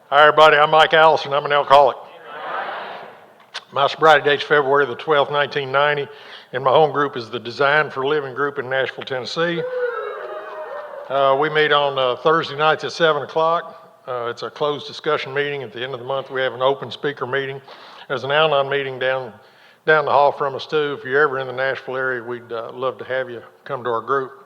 Hi everybody, I'm Mike Allison. I'm an alcoholic. My sobriety date's February the 12th, 1990, and my home group is the Design for Living group in Nashville, Tennessee. We meet on Thursday nights at 7 o'clock. It's a closed discussion meeting. At the end of the month, we have an open speaker meeting. There's an Al-Anon meeting down the hall from us too. If you're ever in the Nashville area, we'd love to have you come to our group.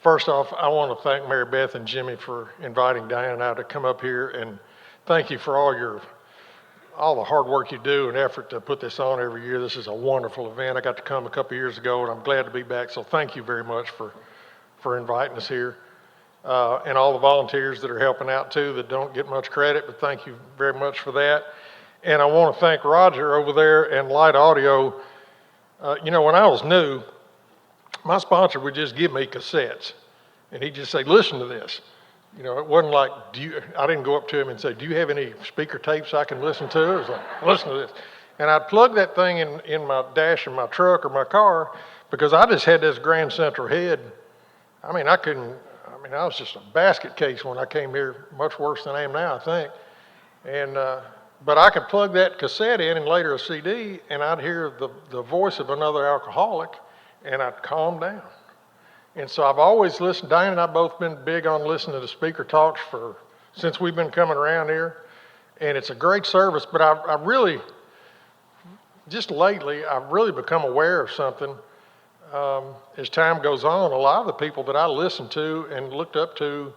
First off, I want to thank Mary Beth and Jimmy for inviting Diane and I to come up here, and thank you for all the hard work you do and effort to put this on every year. This is a wonderful event. I got to come a couple years ago, and I'm glad to be back. So thank you very much for inviting us here, and all the volunteers that are helping out too that don't get much credit, but thank you very much for that. And I want to thank Roger over there and Light Audio. When I was new, my sponsor would just give me cassettes, and he'd just say, listen to this. It wasn't like, I didn't go up to him and say, do you have any speaker tapes I can listen to? It was like, listen to this. And I'd plug that thing in my dash in my truck or my car, because I just had this Grand Central head. I was just a basket case when I came here, much worse than I am now, I think. But I could plug that cassette in and later a CD, and I'd hear the voice of another alcoholic, and I'd calm down. And so I've always listened. Diane and I both been big on listening to the speaker talks since we've been coming around here. And it's a great service, but I really, just lately, I've really become aware of something. As time goes on, a lot of the people that I listened to and looked up to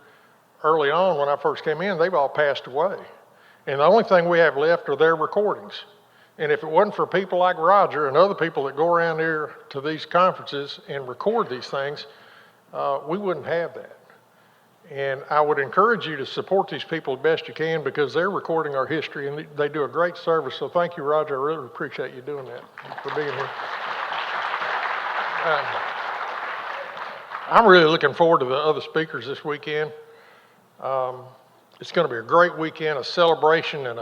early on when I first came in, they've all passed away. And the only thing we have left are their recordings. And if it wasn't for people like Roger and other people that go around here to these conferences and record these things, we wouldn't have that. And I would encourage you to support these people as best you can, because they're recording our history and they do a great service. So thank you, Roger. I really appreciate you doing that, for being here. I'm really looking forward to the other speakers this weekend. It's going to be a great weekend, a celebration and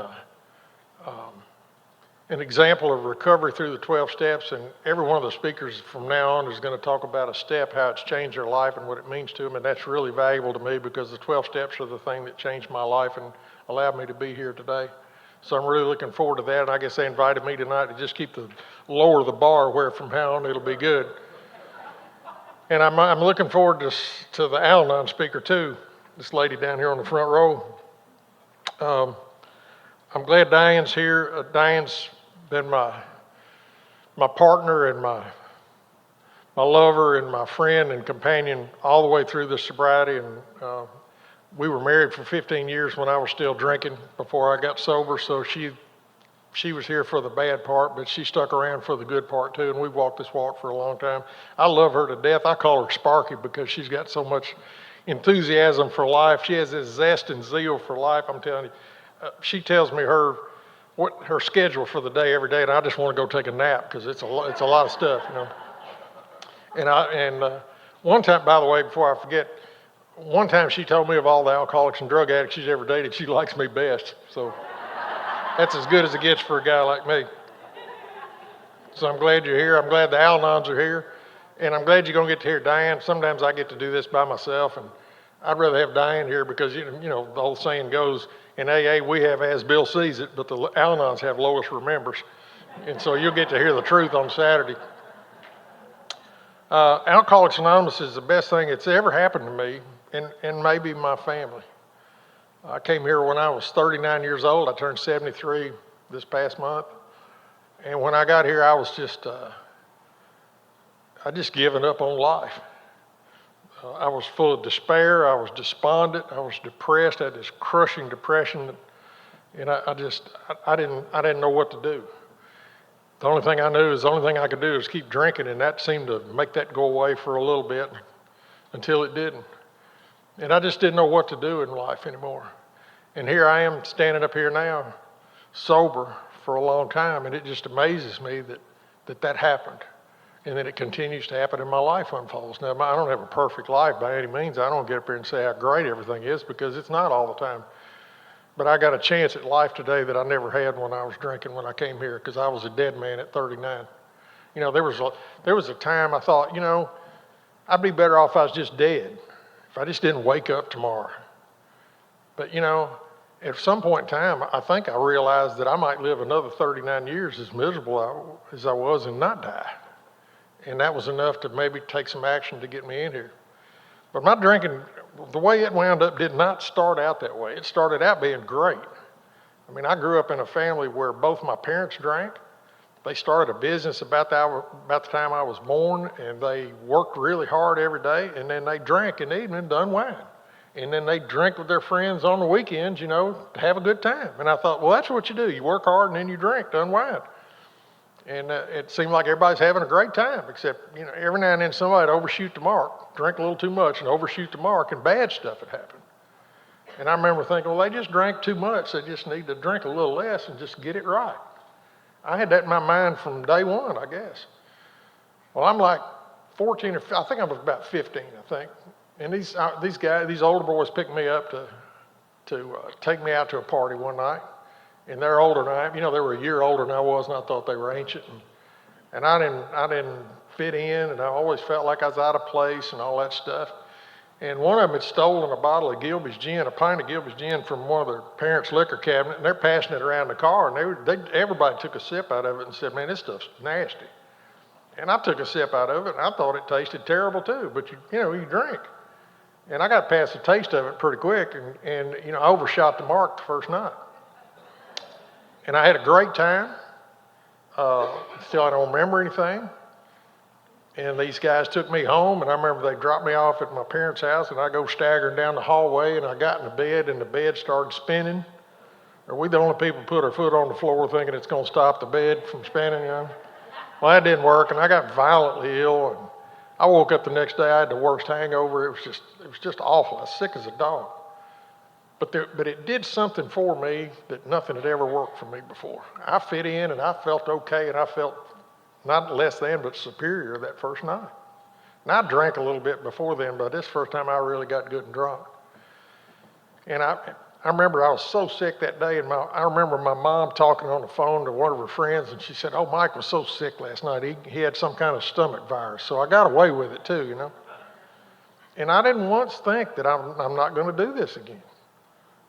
an example of recovery through the 12 steps, and every one of the speakers from now on is going to talk about a step, how it's changed their life and what it means to them, and that's really valuable to me, because the 12 steps are the thing that changed my life and allowed me to be here today. So I'm really looking forward to that, and I guess they invited me tonight to just lower the bar, where from now on it'll be good. And I'm looking forward to the Al-Anon speaker too, this lady down here on the front row. I'm glad Diane's here. Diane's been my partner and my lover and my friend and companion all the way through this sobriety. And we were married for 15 years when I was still drinking before I got sober. So she was here for the bad part, but she stuck around for the good part too. And we've walked this walk for a long time. I love her to death. I call her Sparky because she's got so much enthusiasm for life. She has this zest and zeal for life. I'm telling you. She tells me what her schedule for the day every day, and I just want to go take a nap, because it's a lot of stuff, And one time, by the way, before I forget, one time she told me of all the alcoholics and drug addicts she's ever dated, she likes me best. So that's as good as it gets for a guy like me. So I'm glad you're here. I'm glad the Al-Anons are here, and I'm glad you're going to get to hear Diane. Sometimes I get to do this by myself, and I'd rather have Diane here, because the old saying goes, in AA, we have as Bill sees it, but the Al-Anons have Lois remembers. And so you'll get to hear the truth on Saturday. Alcoholics Anonymous is the best thing that's ever happened to me, and maybe my family. I came here when I was 39 years old. I turned 73 this past month. And when I got here, I was I just given up on life. I was full of despair. I was despondent. I was depressed. I had this crushing depression, and I didn't know what to do. The only thing I knew is the only thing I could do is keep drinking, and that seemed to make that go away for a little bit until it didn't. And I just didn't know what to do in life anymore. And here I am standing up here now, sober for a long time, and it just amazes me that happened. And then it continues to happen, and my life unfolds. Now, I don't have a perfect life by any means. I don't get up here and say how great everything is, because it's not all the time. But I got a chance at life today that I never had when I was drinking when I came here, because I was a dead man at 39. There was a time I thought, I'd be better off if I was just dead, if I just didn't wake up tomorrow. But, at some point in time, I think I realized that I might live another 39 years as miserable as I was and not die. And that was enough to maybe take some action to get me in here. But my drinking, the way it wound up, did not start out that way. It started out being great. I mean, I grew up in a family where both my parents drank. They started a business about the time I was born, and they worked really hard every day, and then they drank in the evening to unwind. And then they drink with their friends on the weekends, to have a good time. And I thought, well, that's what you do. You work hard and then you drink to unwind. And it seemed like everybody's having a great time, except, every now and then somebody would overshoot the mark, drink a little too much and overshoot the mark, and bad stuff would happen. And I remember thinking, well, they just drank too much. They just need to drink a little less and just get it right. I had that in my mind from day one, I guess. Well, I'm like 14 or I think I was about 15, I think. And these guys, these older boys picked me up to take me out to a party one night. And they're older than I am. They were a year older than I was, and I thought they were ancient. And I didn't fit in, and I always felt like I was out of place and all that stuff. And one of them had stolen a bottle of Gilby's gin, a pint of Gilby's gin from one of their parents' liquor cabinet, and they're passing it around the car. And everybody took a sip out of it and said, "Man, this stuff's nasty." And I took a sip out of it, and I thought it tasted terrible too. But you drink. And I got past the taste of it pretty quick, and I overshot the mark the first night. And I had a great time. Still, I don't remember anything. And these guys took me home, and I remember they dropped me off at my parents' house, and I go staggering down the hallway, and I got in the bed, and the bed started spinning. Are we the only people who put our foot on the floor thinking it's going to stop the bed from spinning? Well, that didn't work, and I got violently ill, and I woke up the next day. I had the worst hangover. It was just awful. I was sick as a dog. But it did something for me that nothing had ever worked for me before. I fit in, and I felt okay, and I felt not less than, but superior that first night. And I drank a little bit before then, but this first time I really got good and drunk. And I remember I was so sick that day, and I remember my mom talking on the phone to one of her friends, and she said, "Oh, Mike was so sick last night. He had some kind of stomach virus." So I got away with it too, And I didn't once think that I'm not going to do this again.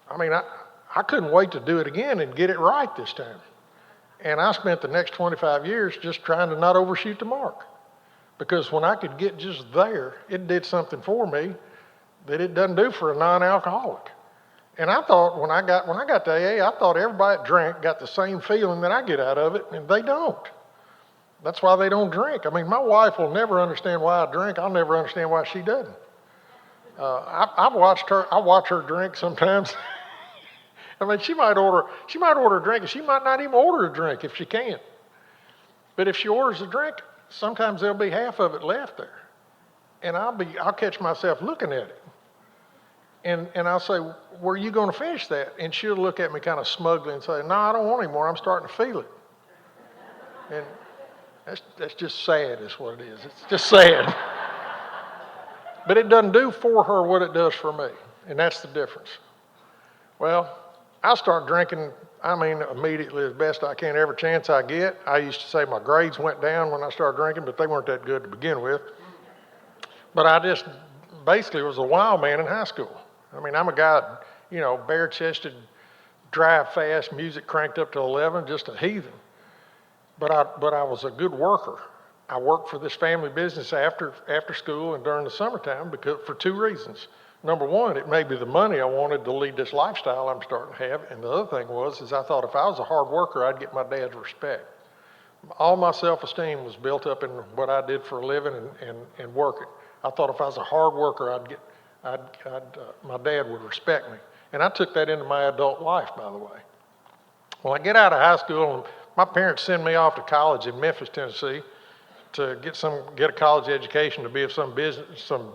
I mean, I couldn't wait to do it again and get it right this time. And I spent the next 25 years just trying to not overshoot the mark. Because when I could get just there, it did something for me that it doesn't do for a non-alcoholic. And I thought when I got to AA, I thought everybody that drank got the same feeling that I get out of it, and they don't. That's why they don't drink. I mean, my wife will never understand why I drink. I'll never understand why she doesn't. I watch her drink sometimes. I mean, she might order a drink, and she might not even order a drink if she can. But if she orders a drink, sometimes there'll be half of it left there. And I'll catch myself looking at it. And I'll say, "Were you going to finish that?" And she'll look at me kind of smugly and say, "No, I don't want any more. I'm starting to feel it." And that's just sad is what it is. It's just sad. But it doesn't do for her what it does for me. And that's the difference. Well, I start drinking, immediately as best I can every chance I get. I used to say my grades went down when I started drinking, but they weren't that good to begin with. But I just basically was a wild man in high school. I mean, I'm a guy, bare-chested, drive fast, music cranked up to 11, just a heathen. But I was a good worker. I worked for this family business after school and during the summertime for two reasons. Number one, it made me the money I wanted to lead this lifestyle I'm starting to have. And the other thing is I thought if I was a hard worker, I'd get my dad's respect. All my self-esteem was built up in what I did for a living and working. I thought if I was a hard worker, my dad would respect me. And I took that into my adult life, by the way. Well, I get out of high school, and my parents send me off to college in Memphis, Tennessee, to get a college education to be of some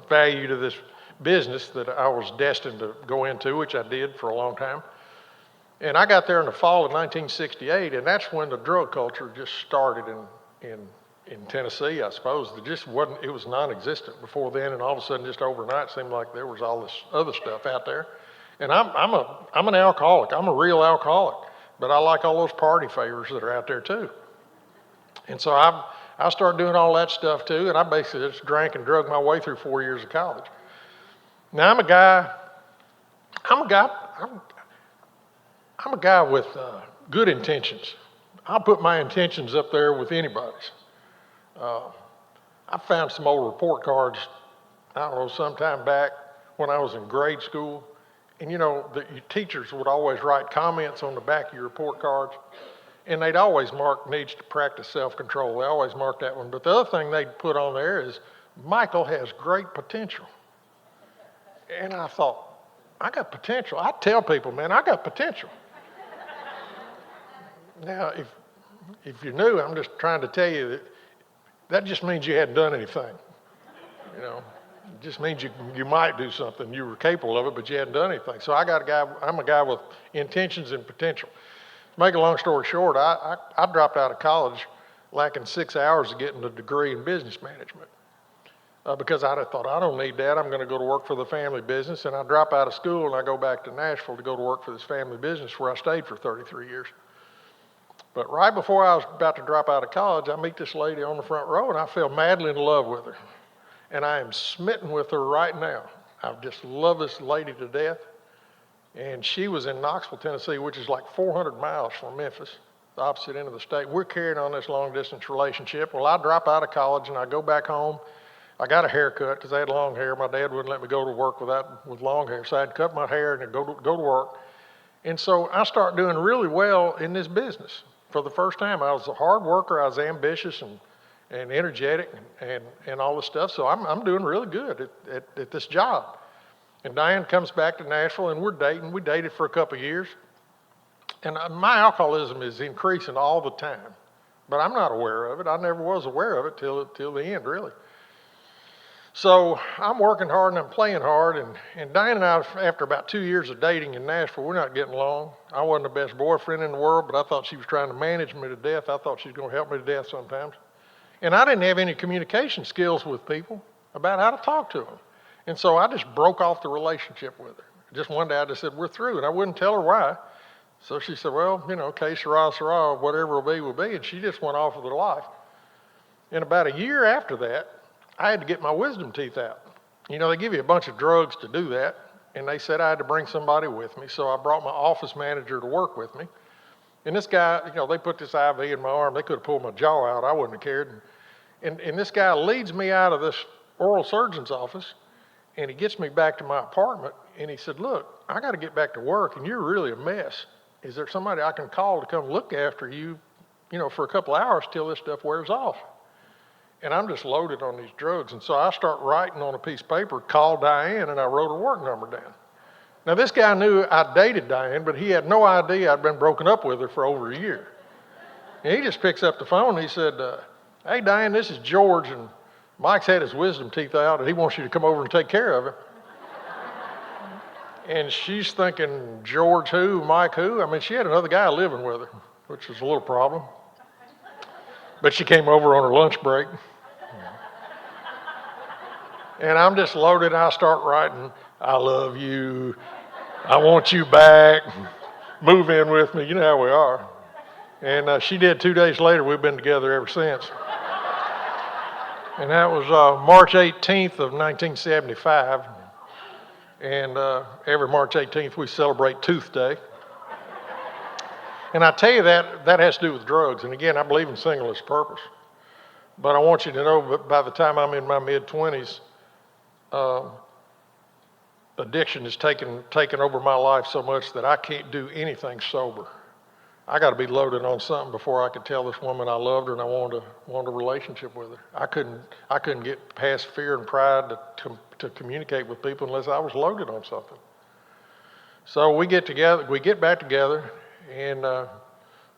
value to this business that I was destined to go into, which I did for a long time. And I got there in the fall of 1968, and that's when the drug culture just started in Tennessee, I suppose. It was non-existent before then, and all of a sudden, just overnight, it seemed like there was all this other stuff out there. And I'm an alcoholic. I'm a real alcoholic, but I like all those party favors that are out there too. And so I started doing all that stuff too, and I basically just drank and drug my way through 4 years of college. Now I'm a guy, I'm a guy with good intentions. I'll put my intentions up there with anybody's. I found some old report cards, I don't know, sometime back when I was in grade school. And your teachers would always write comments on the back of your report cards. And they'd always mark needs to practice self-control. They always mark that one. But the other thing they'd put on there is, Michael has great potential. And I thought, I got potential. I tell people, man, I got potential. Now, if you're new, I'm just trying to tell you that just means you hadn't done anything. It just means you might do something. You were capable of it, but you hadn't done anything. So I'm a guy with intentions and potential. To make a long story short, I dropped out of college lacking 6 hours to get a degree in business management. Because I thought, I don't need that. I'm going to go to work for the family business. And I drop out of school and I go back to Nashville to go to work for this family business where I stayed for 33 years. But right before I was about to drop out of college, I meet this lady on the front row and I fell madly in love with her. And I am smitten with her right now. I just love this lady to death. And she was in Knoxville, Tennessee, which is like 400 miles from Memphis, the opposite end of the state. We're carrying on this long distance relationship. Well, I drop out of college and I go back home. I got a haircut because I had long hair. My dad wouldn't let me go to work with long hair. So I had to cut my hair and go to work. And so I start doing really well in this business. For the first time, I was a hard worker. I was ambitious and energetic and all this stuff. So I'm doing really good at this job. And Diane comes back to Nashville and we're dating. We dated for a couple of years. And my alcoholism is increasing all the time. But I'm not aware of it. I never was aware of it till the end, really. So I'm working hard and I'm playing hard. And Diane and I, after about 2 years of dating in Nashville, we're not getting along. I wasn't the best boyfriend in the world, but I thought she was trying to manage me to death. I thought she was going to help me to death sometimes. And I didn't have any communication skills with people about how to talk to them. And so I just broke off the relationship with her. Just one day I just said, we're through. And I wouldn't tell her why. So she said, well, que sera, whatever will be. And she just went off with her life. And about a year after that, I had to get my wisdom teeth out. They give you a bunch of drugs to do that. And they said I had to bring somebody with me. So I brought my office manager to work with me. And this guy, they put this IV in my arm. They could have pulled my jaw out. I wouldn't have cared. And this guy leads me out of this oral surgeon's office. And he gets me back to my apartment. And he said, look, I got to get back to work. And you're really a mess. Is there somebody I can call to come look after you, for a couple hours till this stuff wears off? And I'm just loaded on these drugs. And so I start writing on a piece of paper, call Diane, and I wrote her work number down. Now, this guy knew I dated Diane, but he had no idea I'd been broken up with her for over a year. And he just picks up the phone and he said, hey, Diane, this is George, and Mike's had his wisdom teeth out, and he wants you to come over and take care of him. And she's thinking, George who, Mike who? I mean, she had another guy living with her, which was a little problem. But she came over on her lunch break. And I'm just loaded, and I start writing, I love you, I want you back, move in with me, you know how we are. And she did. 2 days later, we've been together ever since. And that was March 18th of 1975. And every March 18th, we celebrate Tooth Day. And I tell you that has to do with drugs. And again, I believe in singleness purpose. But I want you to know that by the time I'm in my mid-20s, addiction has taken over my life so much that I can't do anything sober. I got to be loaded on something before I could tell this woman I loved her and I wanted a relationship with her. I couldn't get past fear and pride to communicate with people unless I was loaded on something. So we get back together, and a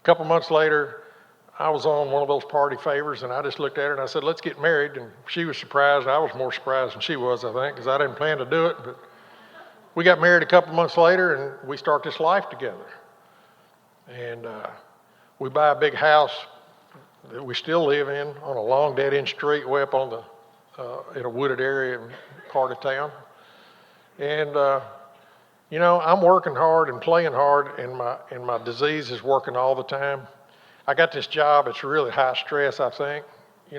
couple months later, I was on one of those party favors, and I just looked at her and I said, let's get married. And she was surprised. I was more surprised than she was, I think, because I didn't plan to do it. But we got married a couple months later, and we start this life together. And we buy a big house that we still live in on a long dead-end street way up on in a wooded area part of town. And I'm working hard and playing hard, and my disease is working all the time. I got this job. It's really high stress, I think.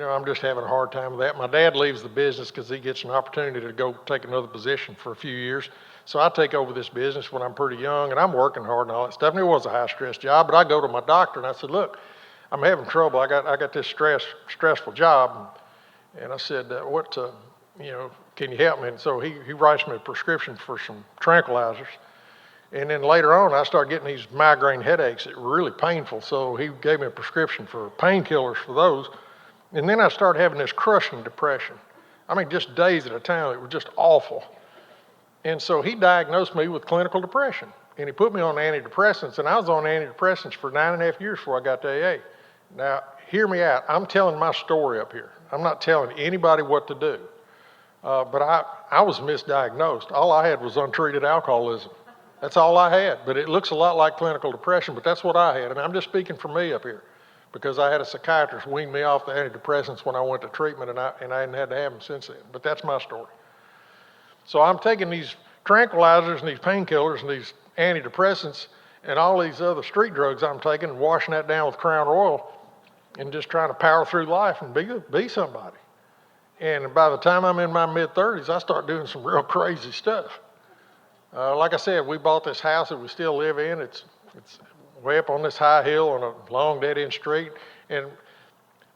I'm just having a hard time with that. My dad leaves the business because he gets an opportunity to go take another position for a few years. So I take over this business when I'm pretty young, and I'm working hard and all that stuff. And it was a high-stress job, but I go to my doctor and I said, look, I'm having trouble. I got this stressful job. And I said, can you help me? And so he writes me a prescription for some tranquilizers. And then later on, I started getting these migraine headaches that were really painful. So he gave me a prescription for painkillers for those. And then I started having this crushing depression. I mean, just days at a time. It was just awful. And so he diagnosed me with clinical depression. And he put me on antidepressants. And I was on antidepressants for 9.5 years before I got to AA. Now, hear me out. I'm telling my story up here. I'm not telling anybody what to do. But I was misdiagnosed. All I had was untreated alcoholism. That's all I had. But it looks a lot like clinical depression, but that's what I had. And I'm just speaking for me up here because I had a psychiatrist wean me off the antidepressants when I went to treatment, and I hadn't had to have them since then. But that's my story. So I'm taking these tranquilizers and these painkillers and these antidepressants and all these other street drugs I'm taking and washing that down with Crown Royal and just trying to power through life and be somebody. And by the time I'm in my mid-30s, I start doing some real crazy stuff. Like I said, we bought this house that we still live in. It's way up on this high hill on a long dead-end street. And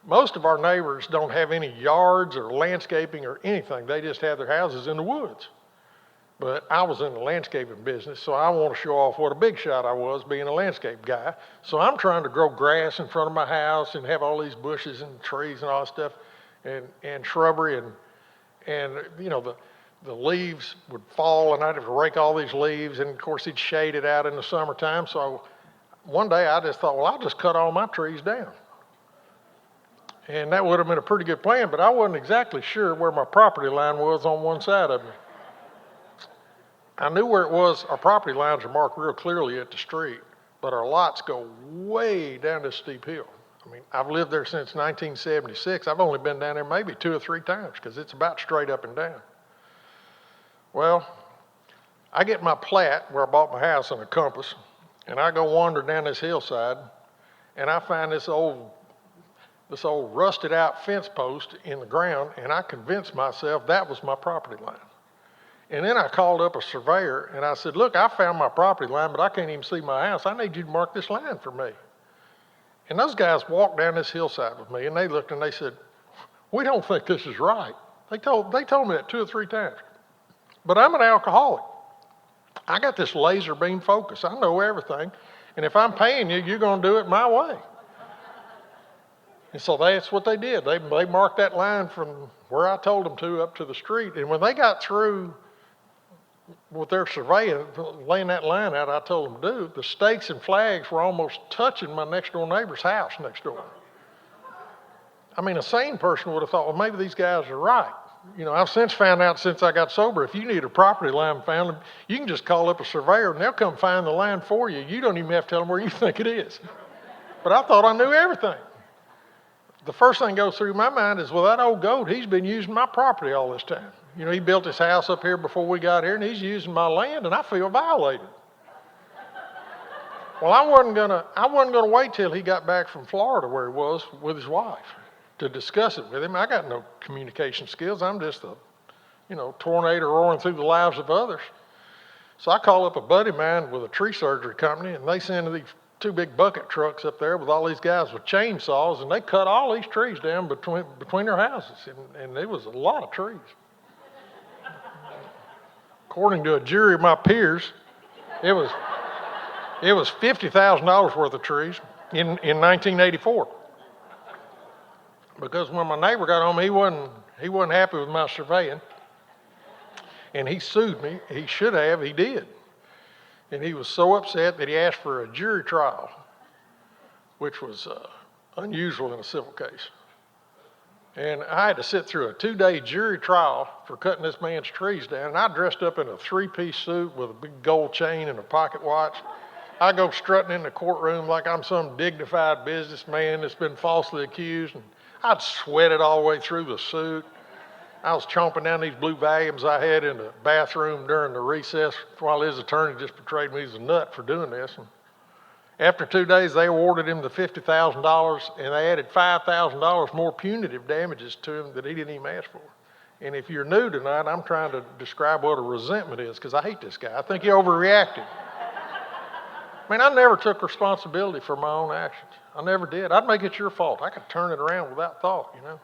most of our neighbors don't have any yards or landscaping or anything. They just have their houses in the woods. But I was in the landscaping business, so I want to show off what a big shot I was being a landscape guy. So I'm trying to grow grass in front of my house and have all these bushes and trees and all that stuff and shrubbery and the leaves would fall and I'd have to rake all these leaves, and of course he'd shade it out in the summertime. So one day I just thought, well, I'll just cut all my trees down. And that would have been a pretty good plan, but I wasn't exactly sure where my property line was on one side of me. I knew where it was. Our property lines are marked real clearly at the street, but our lots go way down this steep hill. I mean, I've lived there since 1976. I've only been down there maybe 2 or 3 times because it's about straight up and down. Well, I get my plat where I bought my house and a compass, and I go wander down this hillside, and I find this old rusted out fence post in the ground, and I convinced myself that was my property line. And then I called up a surveyor, and I said, look, I found my property line, but I can't even see my house. I need you to mark this line for me. And those guys walked down this hillside with me, and they looked and they said, we don't think this is right. They told me that 2 or 3 times. But I'm an alcoholic. I got this laser beam focus. I know everything. And if I'm paying you, you're going to do it my way. And so that's what they did. They marked that line from where I told them to up to the street. And when they got through with their surveying, laying that line out I told them to do, the stakes and flags were almost touching my next door neighbor's house next door. I mean, a sane person would have thought, well, maybe these guys are right. I've since found out since I got sober, if you need a property line found, you can just call up a surveyor and they'll come find the line for you. You don't even have to tell them where you think it is. But I thought I knew everything. The first thing goes through my mind is, well, that old goat, he's been using my property all this time. He built his house up here before we got here, and he's using my land, and I feel violated. Well, I wasn't gonna wait till he got back from Florida where he was with his wife to discuss it with him. I got no communication skills. I'm just a, tornado roaring through the lives of others. So I call up a buddy of mine with a tree surgery company, and they send these 2 big bucket trucks up there with all these guys with chainsaws, and they cut all these trees down between their houses, and there was a lot of trees. According to a jury of my peers, it was $50,000 worth of trees in 1984. Because when my neighbor got home, he wasn't happy with my surveying, and he sued me. He should have. He did. And he was so upset that he asked for a jury trial, which was unusual in a civil case. And I had to sit through a 2-day jury trial for cutting this man's trees down. And I dressed up in a 3-piece suit with a big gold chain and a pocket watch. I go strutting in the courtroom like I'm some dignified businessman that's been falsely accused. And I'd sweated all the way through the suit. I was chomping down these blue Valiums I had in the bathroom during the recess while his attorney just portrayed me as a nut for doing this. After 2 days, they awarded him the $50,000, and they added $5,000 more punitive damages to him that he didn't even ask for. And if you're new tonight, I'm trying to describe what a resentment is, because I hate this guy. I think he overreacted. I mean, I never took responsibility for my own actions. I never did. I'd make it your fault. I could turn it around without thought, you know.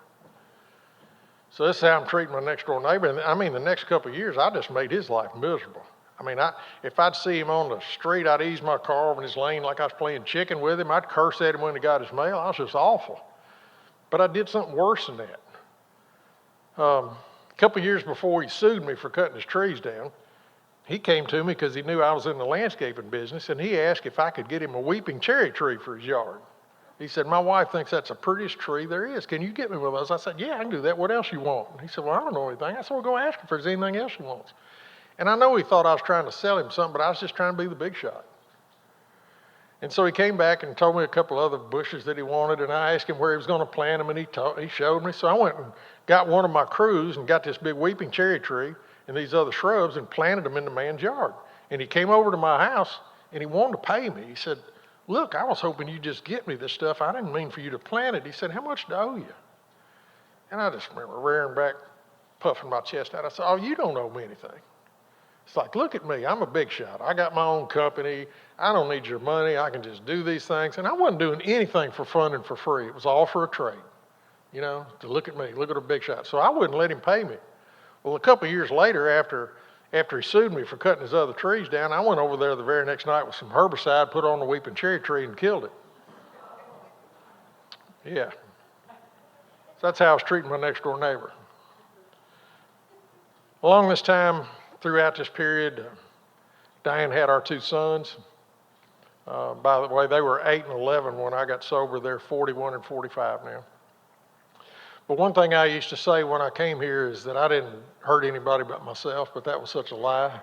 So this is how I'm treating my next door neighbor. And I mean, the next couple of years, I just made his life miserable. I mean, if I'd see him on the street, I'd ease my car over in his lane like I was playing chicken with him. I'd curse at him when he got his mail. I was just awful. But I did something worse than that. A couple of years before he sued me for cutting his trees down, he came to me because he knew I was in the landscaping business, and he asked if I could get him a weeping cherry tree for his yard. He said, my wife thinks that's the prettiest tree there is. Can you get me one of those? I said, yeah, I can do that. What else you want? And he said, well, I don't know anything. I said, well, go ask him if there's anything else he wants. And I know he thought I was trying to sell him something, but I was just trying to be the big shot. And so he came back and told me a couple other bushes that he wanted, and I asked him where he was going to plant them, and he showed me. So I went and got one of my crews and got this big weeping cherry tree and these other shrubs and planted them in the man's yard. And he came over to my house, and he wanted to pay me. He said, look, I was hoping you'd just get me this stuff. I didn't mean for you to plant it. He said, how much do I owe you? And I just remember rearing back, puffing my chest out. I said, oh, you don't owe me anything. It's like, look at me. I'm a big shot. I got my own company. I don't need your money. I can just do these things. And I wasn't doing anything for fun and for free. It was all for a trade, you know, to look at me, look at a big shot. So I wouldn't let him pay me. Well, a couple of years later, after he sued me for cutting his other trees down, I went over there the very next night with some herbicide, put on the weeping cherry tree, and killed it. Yeah. So that's how I was treating my next door neighbor. Along this time, throughout this period, Diane had our 2 sons. By the way, they were 8 and 11 when I got sober. They're 41 and 45 now. But one thing I used to say when I came here is that I didn't hurt anybody but myself, but that was such a lie.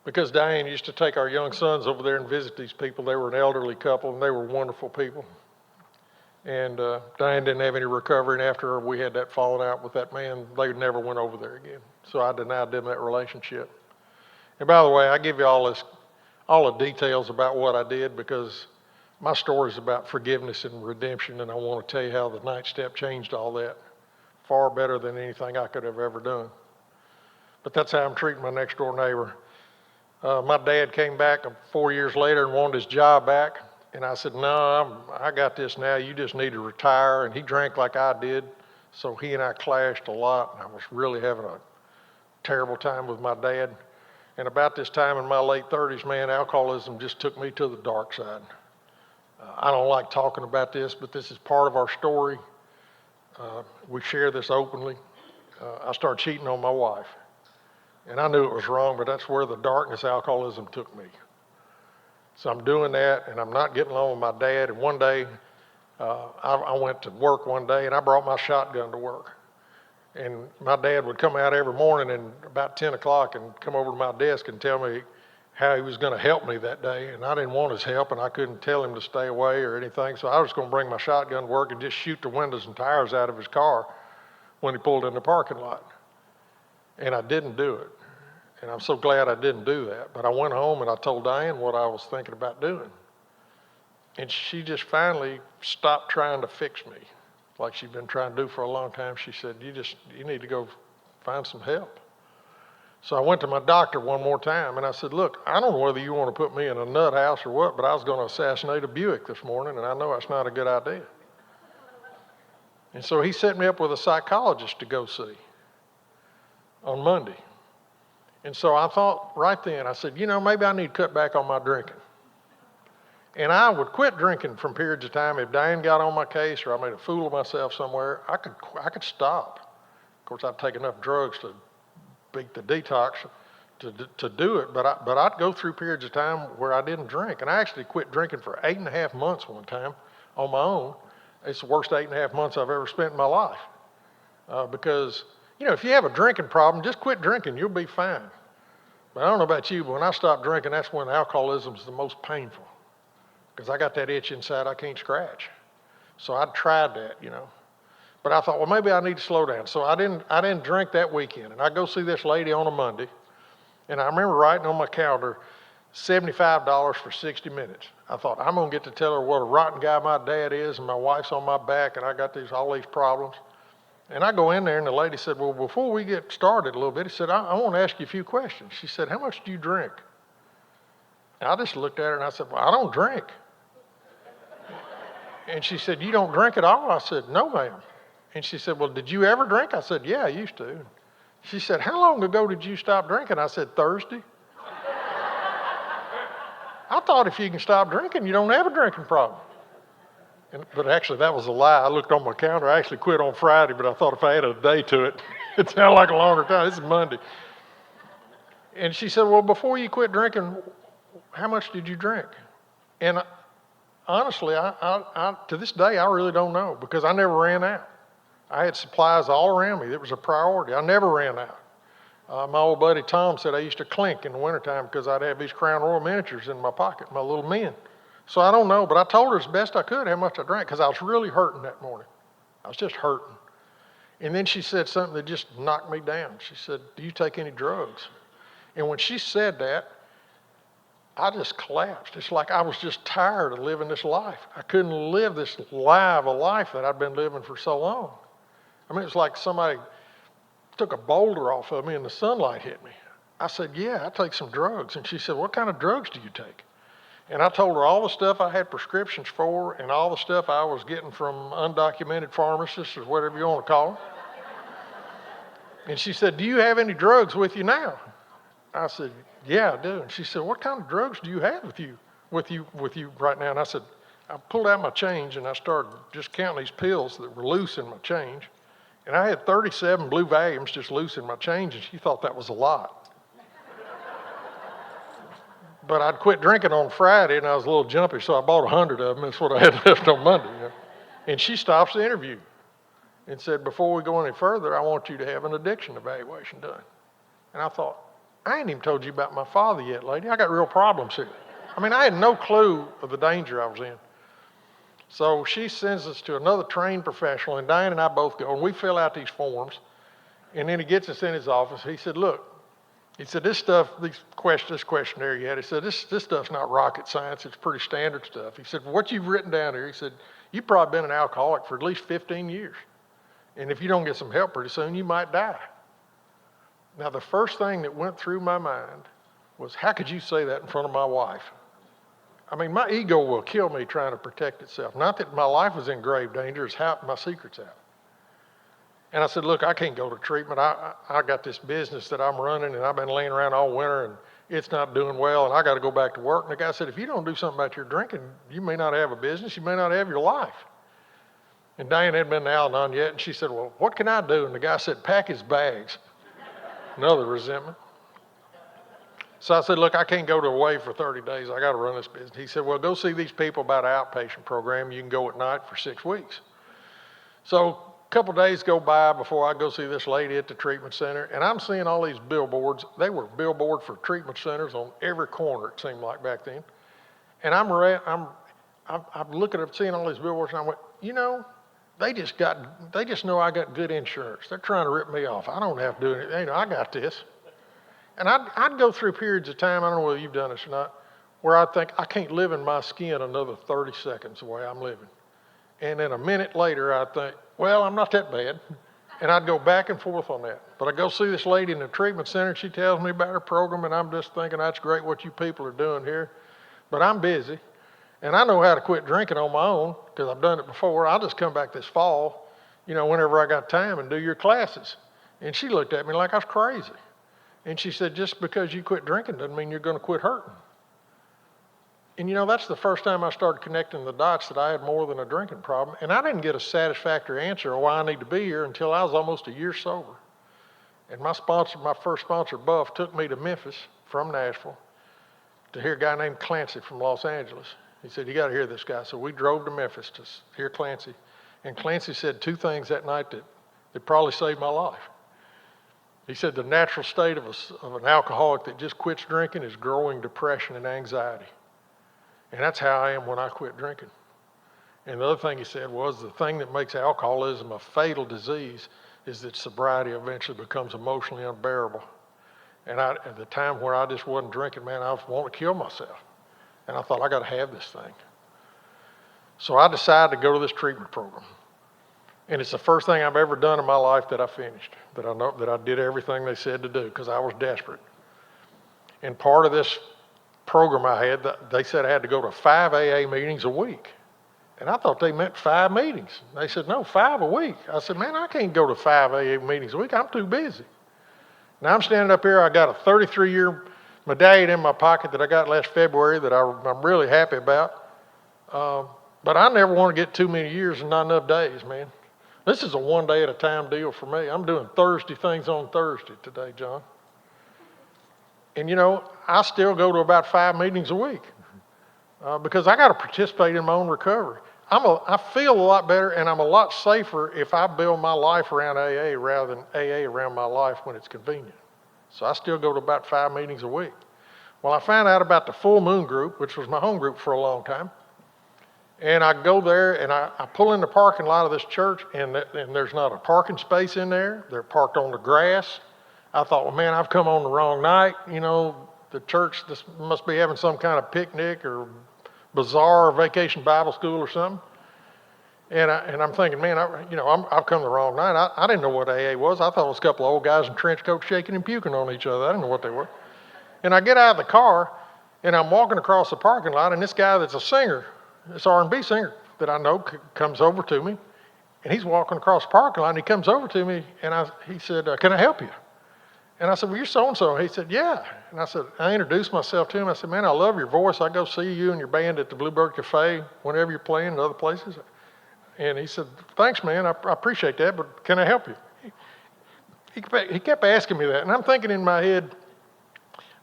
Because Diane used to take our young sons over there and visit these people. They were an elderly couple, and they were wonderful people. And Diane didn't have any recovery, and after we had that falling out with that man, they never went over there again. So I denied them that relationship. And by the way, I give you all the details about what I did because my story is about forgiveness and redemption, and I want to tell you how the 9th step changed all that far better than anything I could have ever done. But that's how I'm treating my next door neighbor. My dad came back 4 years later and wanted his job back. And I said, no, I got this now. You just need to retire. And he drank like I did. So he and I clashed a lot. And I was really having a terrible time with my dad. And about this time in my late 30s, man, alcoholism just took me to the dark side. I don't like talking about this, but this is part of our story. We share this openly. I started cheating on my wife. And I knew it was wrong, but that's where the darkness alcoholism took me. So I'm doing that, and I'm not getting along with my dad. And one day, I went to work one day, and I brought my shotgun to work. And my dad would come out every morning and about 10 o'clock and come over to my desk and tell me how he was going to help me that day. And I didn't want his help, and I couldn't tell him to stay away or anything. So I was going to bring my shotgun to work and just shoot the windows and tires out of his car when he pulled in the parking lot. And I didn't do it. And I'm so glad I didn't do that. But I went home and I told Diane what I was thinking about doing. And she just finally stopped trying to fix me like she'd been trying to do for a long time. She said, you need to go find some help. So I went to my doctor one more time and I said, look, I don't know whether you want to put me in a nut house or what, but I was going to assassinate a Buick this morning and I know that's not a good idea. And so he set me up with a psychologist to go see on Monday. And so I thought right then, I said, maybe I need to cut back on my drinking. And I would quit drinking from periods of time. If Diane got on my case or I made a fool of myself somewhere, I could stop. Of course, I'd take enough drugs to beat the detox to do it, but I'd go through periods of time where I didn't drink. And I actually quit drinking for 8.5 months one time on my own. It's the worst 8.5 months I've ever spent in my life. Because, if you have a drinking problem, just quit drinking. You'll be fine. But I don't know about you, but when I stopped drinking, that's when alcoholism is the most painful. Because I got that itch inside I can't scratch. So I tried that, But I thought, well, maybe I need to slow down. So I didn't drink that weekend. And I go see this lady on a Monday. And I remember writing on my calendar, $75 for 60 minutes. I thought, I'm going to get to tell her what a rotten guy my dad is, and my wife's on my back, and I got all these problems. And I go in there, and the lady said, well, before we get started a little bit, he said, I want to ask you a few questions. She said, how much do you drink? And I just looked at her, and I said, well, I don't drink. And she said, you don't drink at all? I said, no, ma'am. And she said, well, did you ever drink? I said, yeah, I used to. She said, how long ago did you stop drinking? I said, Thursday. I thought if you can stop drinking, you don't have a drinking problem. But actually, that was a lie. I looked on my calendar. I actually quit on Friday, but I thought if I added a day to it, it sounded like a longer time. This is Monday. And she said, well, before you quit drinking, how much did you drink? And honestly, I to this day, I really don't know because I never ran out. I had supplies all around me. It was a priority. I never ran out. My old buddy Tom said I used to clink in the wintertime because I'd have these Crown Royal miniatures in my pocket, my little men. So I don't know, but I told her as best I could how much I drank because I was really hurting that morning. I was just hurting. And then she said something that just knocked me down. She said, do you take any drugs? And when she said that, I just collapsed. It's like I was just tired of living this life. I couldn't live this live a life that I'd been living for so long. I mean, it was like somebody took a boulder off of me and the sunlight hit me. I said, yeah, I take some drugs. And she said, what kind of drugs do you take? And I told her all the stuff I had prescriptions for and all the stuff I was getting from undocumented pharmacists or whatever you want to call them. And she said, do you have any drugs with you now? I said, yeah, I do. And she said, what kind of drugs do you have with you right now? And I said, I pulled out my change and I started just counting these pills that were loose in my change. And I had 37 blue Valiums just loose in my change, and she thought that was a lot. But I'd quit drinking on Friday, and I was a little jumpy, so I bought 100 of them. That's what I had left on Monday. You know? And she stops the interview and said, before we go any further, I want you to have an addiction evaluation done. And I thought, I ain't even told you about my father yet, lady. I got real problems here. I mean, I had no clue of the danger I was in. So she sends us to another trained professional, and Diane and I both go, and we fill out these forms. And then he gets us in his office. He said, look, he said, this questionnaire you had, he said, this stuff's not rocket science. It's pretty standard stuff. He said, what you've written down here, he said, you've probably been an alcoholic for at least 15 years. And if you don't get some help pretty soon, you might die. Now, the first thing that went through my mind was, how could you say that in front of my wife? I mean, my ego will kill me trying to protect itself. Not that my life was in grave danger, it's how my secret's out. And I said, look, I can't go to treatment. I got this business that I'm running, and I've been laying around all winter, and it's not doing well, and I got to go back to work. And the guy said, if you don't do something about your drinking, you may not have a business, you may not have your life. And Diane hadn't been to Al-Anon yet, and she said, well, what can I do? And the guy said, pack his bags. Another resentment. So I said, look, I can't go away for 30 days. I got to run this business. He said, well, go see these people about an outpatient program. You can go at night for 6 weeks. So a couple of days go by before I go see this lady at the treatment center, and I'm seeing all these billboards. They were billboards for treatment centers on every corner, it seemed like back then. And I'm looking up, seeing all these billboards, and I went, you know, they just know I got good insurance. They're trying to rip me off. I don't have to do anything. You know, I got this. And I'd go through periods of time, I don't know whether you've done this or not, where I think I can't live in my skin another 30 seconds the way I'm living. And then a minute later, I think, well, I'm not that bad. And I'd go back and forth on that. But I go see this lady in the treatment center, and she tells me about her program, and I'm just thinking, that's great what you people are doing here. But I'm busy, and I know how to quit drinking on my own because I've done it before. I'll just come back this fall, you know, whenever I got time and do your classes. And she looked at me like I was crazy. And she said, just because you quit drinking doesn't mean you're going to quit hurting. And you know, that's the first time I started connecting the dots that I had more than a drinking problem. And I didn't get a satisfactory answer on why I need to be here until I was almost a year sober. And my first sponsor, Buff, took me to Memphis from Nashville to hear a guy named Clancy from Los Angeles. He said, you got to hear this guy. So we drove to Memphis to hear Clancy. And Clancy said 2 things that night that probably saved my life. He said the natural state of an alcoholic that just quits drinking is growing depression and anxiety. And that's how I am when I quit drinking. And the other thing he said was the thing that makes alcoholism a fatal disease is that sobriety eventually becomes emotionally unbearable. And at the time where I just wasn't drinking, man, I was wanting to kill myself. And I thought, I got to have this thing. So I decided to go to this treatment program. And it's the first thing I've ever done in my life that I finished, that I know that I did everything they said to do because I was desperate. And part of this program I had, they said I had to go to 5 AA meetings a week. And I thought they meant 5 meetings. They said, no, 5 a week. I said, man, I can't go to 5 AA meetings a week. I'm too busy. Now I'm standing up here. I got a 33-year medallion in my pocket that I got last February that I'm really happy about. But I never want to get too many years and not enough days, man. This is a one day at a time deal for me. I'm doing Thursday things on Thursday today, John. And, you know, I still go to about 5 meetings a week because I got to participate in my own recovery. I feel a lot better and I'm a lot safer if I build my life around AA rather than AA around my life when it's convenient. So I still go to about 5 meetings a week. Well, I found out about the Full Moon group, which was my home group for a long time. And I go there and I pull in the parking lot of this church and there's not a parking space in there. They're parked on the grass. I thought, well, man, I've come on the wrong night. You know, the church this must be having some kind of picnic or bazaar or vacation Bible school or something. And I'm thinking, man, I've come the wrong night. I didn't know what AA was. I thought it was a couple of old guys in trench coats shaking and puking on each other. I didn't know what they were. And I get out of the car and I'm walking across the parking lot and this guy that's a singer, this R&B singer that I know comes over to me, and he's walking across the parking lot, and he comes over to me, and he said, can I help you? And I said, well, you're so-and-so. He said, yeah. And I introduced myself to him. I said, man, I love your voice. I go see you and your band at the Bluebird Cafe whenever you're playing in other places. And he said, thanks, man. I appreciate that, but can I help you? He kept asking me that, and I'm thinking in my head,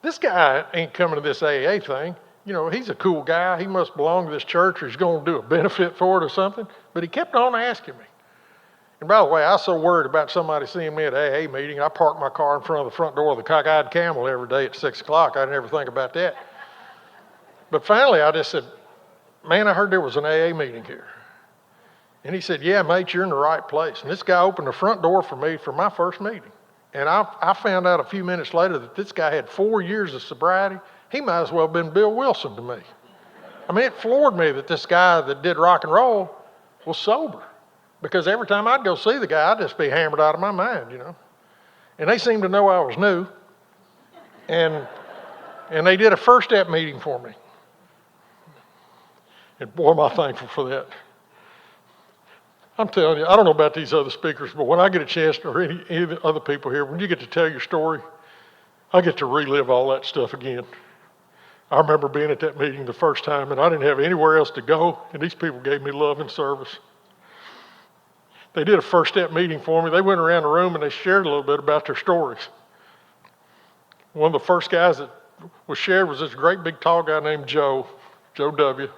this guy ain't coming to this AA thing. You know, he's a cool guy. He must belong to this church or he's going to do a benefit for it or something. But he kept on asking me. And by the way, I was so worried about somebody seeing me at AA meeting, I parked my car in front of the front door of the Cockeyed Camel every day at 6 o'clock. I never think about that. But finally, I just said, man, I heard there was an AA meeting here. And he said, yeah, mate, you're in the right place. And this guy opened the front door for me for my first meeting. And I found out a few minutes later that this guy had 4 years of sobriety. He might as well have been Bill Wilson to me. I mean, it floored me that this guy that did rock and roll was sober. Because every time I'd go see the guy, I'd just be hammered out of my mind, you know. And they seemed to know I was new. And they did a first step meeting for me. And boy, am I thankful for that. I'm telling you, I don't know about these other speakers, but when I get a chance, or any of the other people here, when you get to tell your story, I get to relive all that stuff again. I remember being at that meeting the first time, and I didn't have anywhere else to go, and these people gave me love and service. They did a first step meeting for me. They went around the room and they shared a little bit about their stories. One of the first guys that was shared was this great big tall guy named Joe W.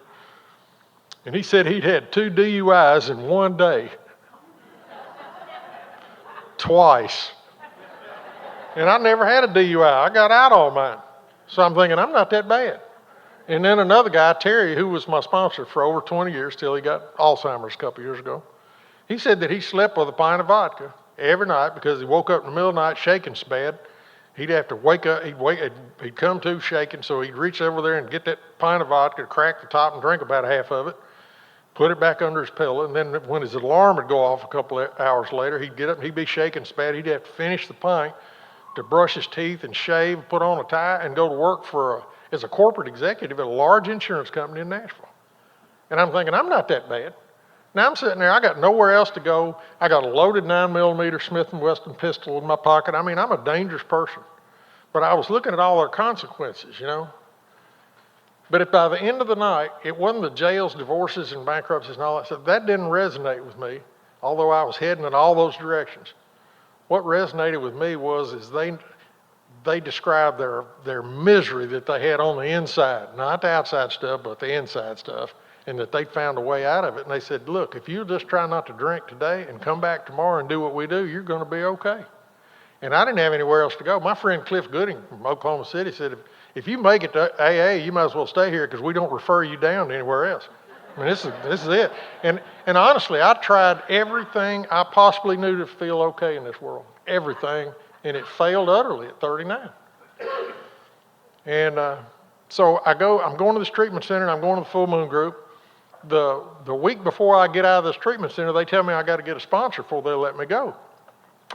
And he said he'd had 2 DUIs in one day. Twice. And I never had a DUI. I got out on mine. So I'm thinking, I'm not that bad. And then another guy, Terry, who was my sponsor for over 20 years till he got Alzheimer's a couple years ago, he said that he slept with a pint of vodka every night because he woke up in the middle of the night shaking so bad. He'd have to wake up, he'd come to shaking, so he'd reach over there and get that pint of vodka, crack the top and drink about half of it, put it back under his pillow, and then when his alarm would go off a couple of hours later, he'd get up and he'd be shaking so bad he'd have to finish the pint to brush his teeth and shave, put on a tie, and go to work as a corporate executive at a large insurance company in Nashville. And I'm thinking, I'm not that bad. Now I'm sitting there, I got nowhere else to go. I got a loaded 9mm Smith & Wesson pistol in my pocket. I mean, I'm a dangerous person. But I was looking at all their consequences, you know. But if by the end of the night, it wasn't the jails, divorces, and bankruptcies and all that stuff, that didn't resonate with me, although I was heading in all those directions. What resonated with me is they described their misery that they had on the inside, not the outside stuff, but the inside stuff, and that they found a way out of it. And they said, look, if you just try not to drink today and come back tomorrow and do what we do, you're going to be okay. And I didn't have anywhere else to go. My friend Cliff Gooding from Oklahoma City said, if you make it to AA, you might as well stay here because we don't refer you down to anywhere else. I mean, this is it. And honestly, I tried everything I possibly knew to feel okay in this world. Everything. And it failed utterly at 39. And so I'm going to this treatment center, and I'm going to the Full Moon group. The week before I get out of this treatment center, they tell me I got to get a sponsor before they'll let me go.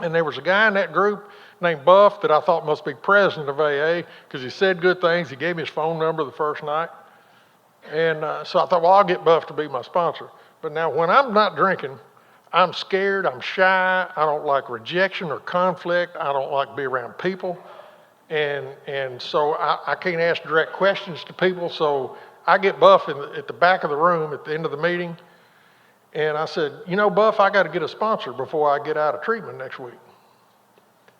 And there was a guy in that group named Buff that I thought must be president of AA because he said good things. He gave me his phone number the first night. And so I thought, well, I'll get Buff to be my sponsor. But now when I'm not drinking, I'm scared, I'm shy, I don't like rejection or conflict, I don't like to be around people. And so I can't ask direct questions to people, so I get Buff at the back of the room at the end of the meeting, and I said, you know, Buff, I got to get a sponsor before I get out of treatment next week.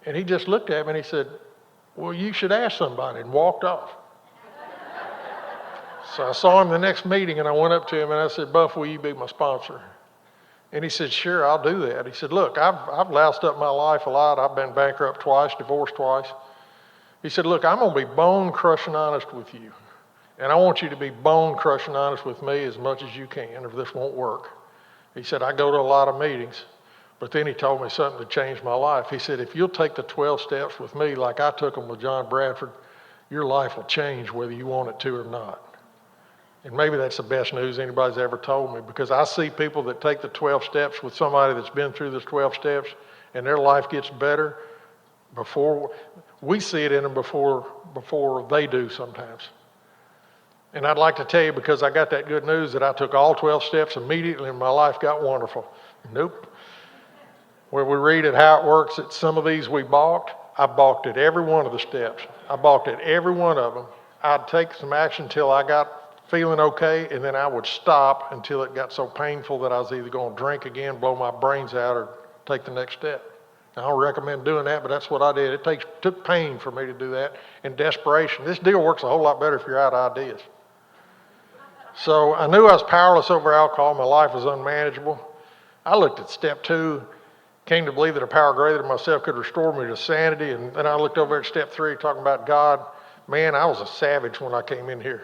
And he just looked at me and he said, well, you should ask somebody, and walked off. So I saw him the next meeting, and I went up to him and I said, Buff, will you be my sponsor? And he said, sure, I'll do that. He said, look, I've loused up my life a lot. I've been bankrupt twice, divorced twice. He said, look, I'm going to be bone-crushing honest with you. And I want you to be bone-crushing honest with me as much as you can, or this won't work. He said, I go to a lot of meetings, but then he told me something that changed my life. He said, if you'll take the 12 steps with me like I took them with John Bradford, your life will change whether you want it to or not. And maybe that's the best news anybody's ever told me, because I see people that take the 12 steps with somebody that's been through those 12 steps, and their life gets better before we see it in them before they do sometimes. And I'd like to tell you, because I got that good news, that I took all 12 steps immediately and my life got wonderful. Nope. Where we read at how it works, that some of these we balked, I balked at every one of the steps. I balked at every one of them. I'd take some action till I got feeling okay, and then I would stop until it got so painful that I was either going to drink again, blow my brains out, or take the next step. I don't recommend doing that, but that's what I did. It took pain for me to do that, and desperation. This deal works a whole lot better if you're out of ideas. So I knew I was powerless over alcohol. My life was unmanageable. I looked at step 2, came to believe that a power greater than myself could restore me to sanity, and then I looked over at step 3, talking about God. Man, I was a savage when I came in here.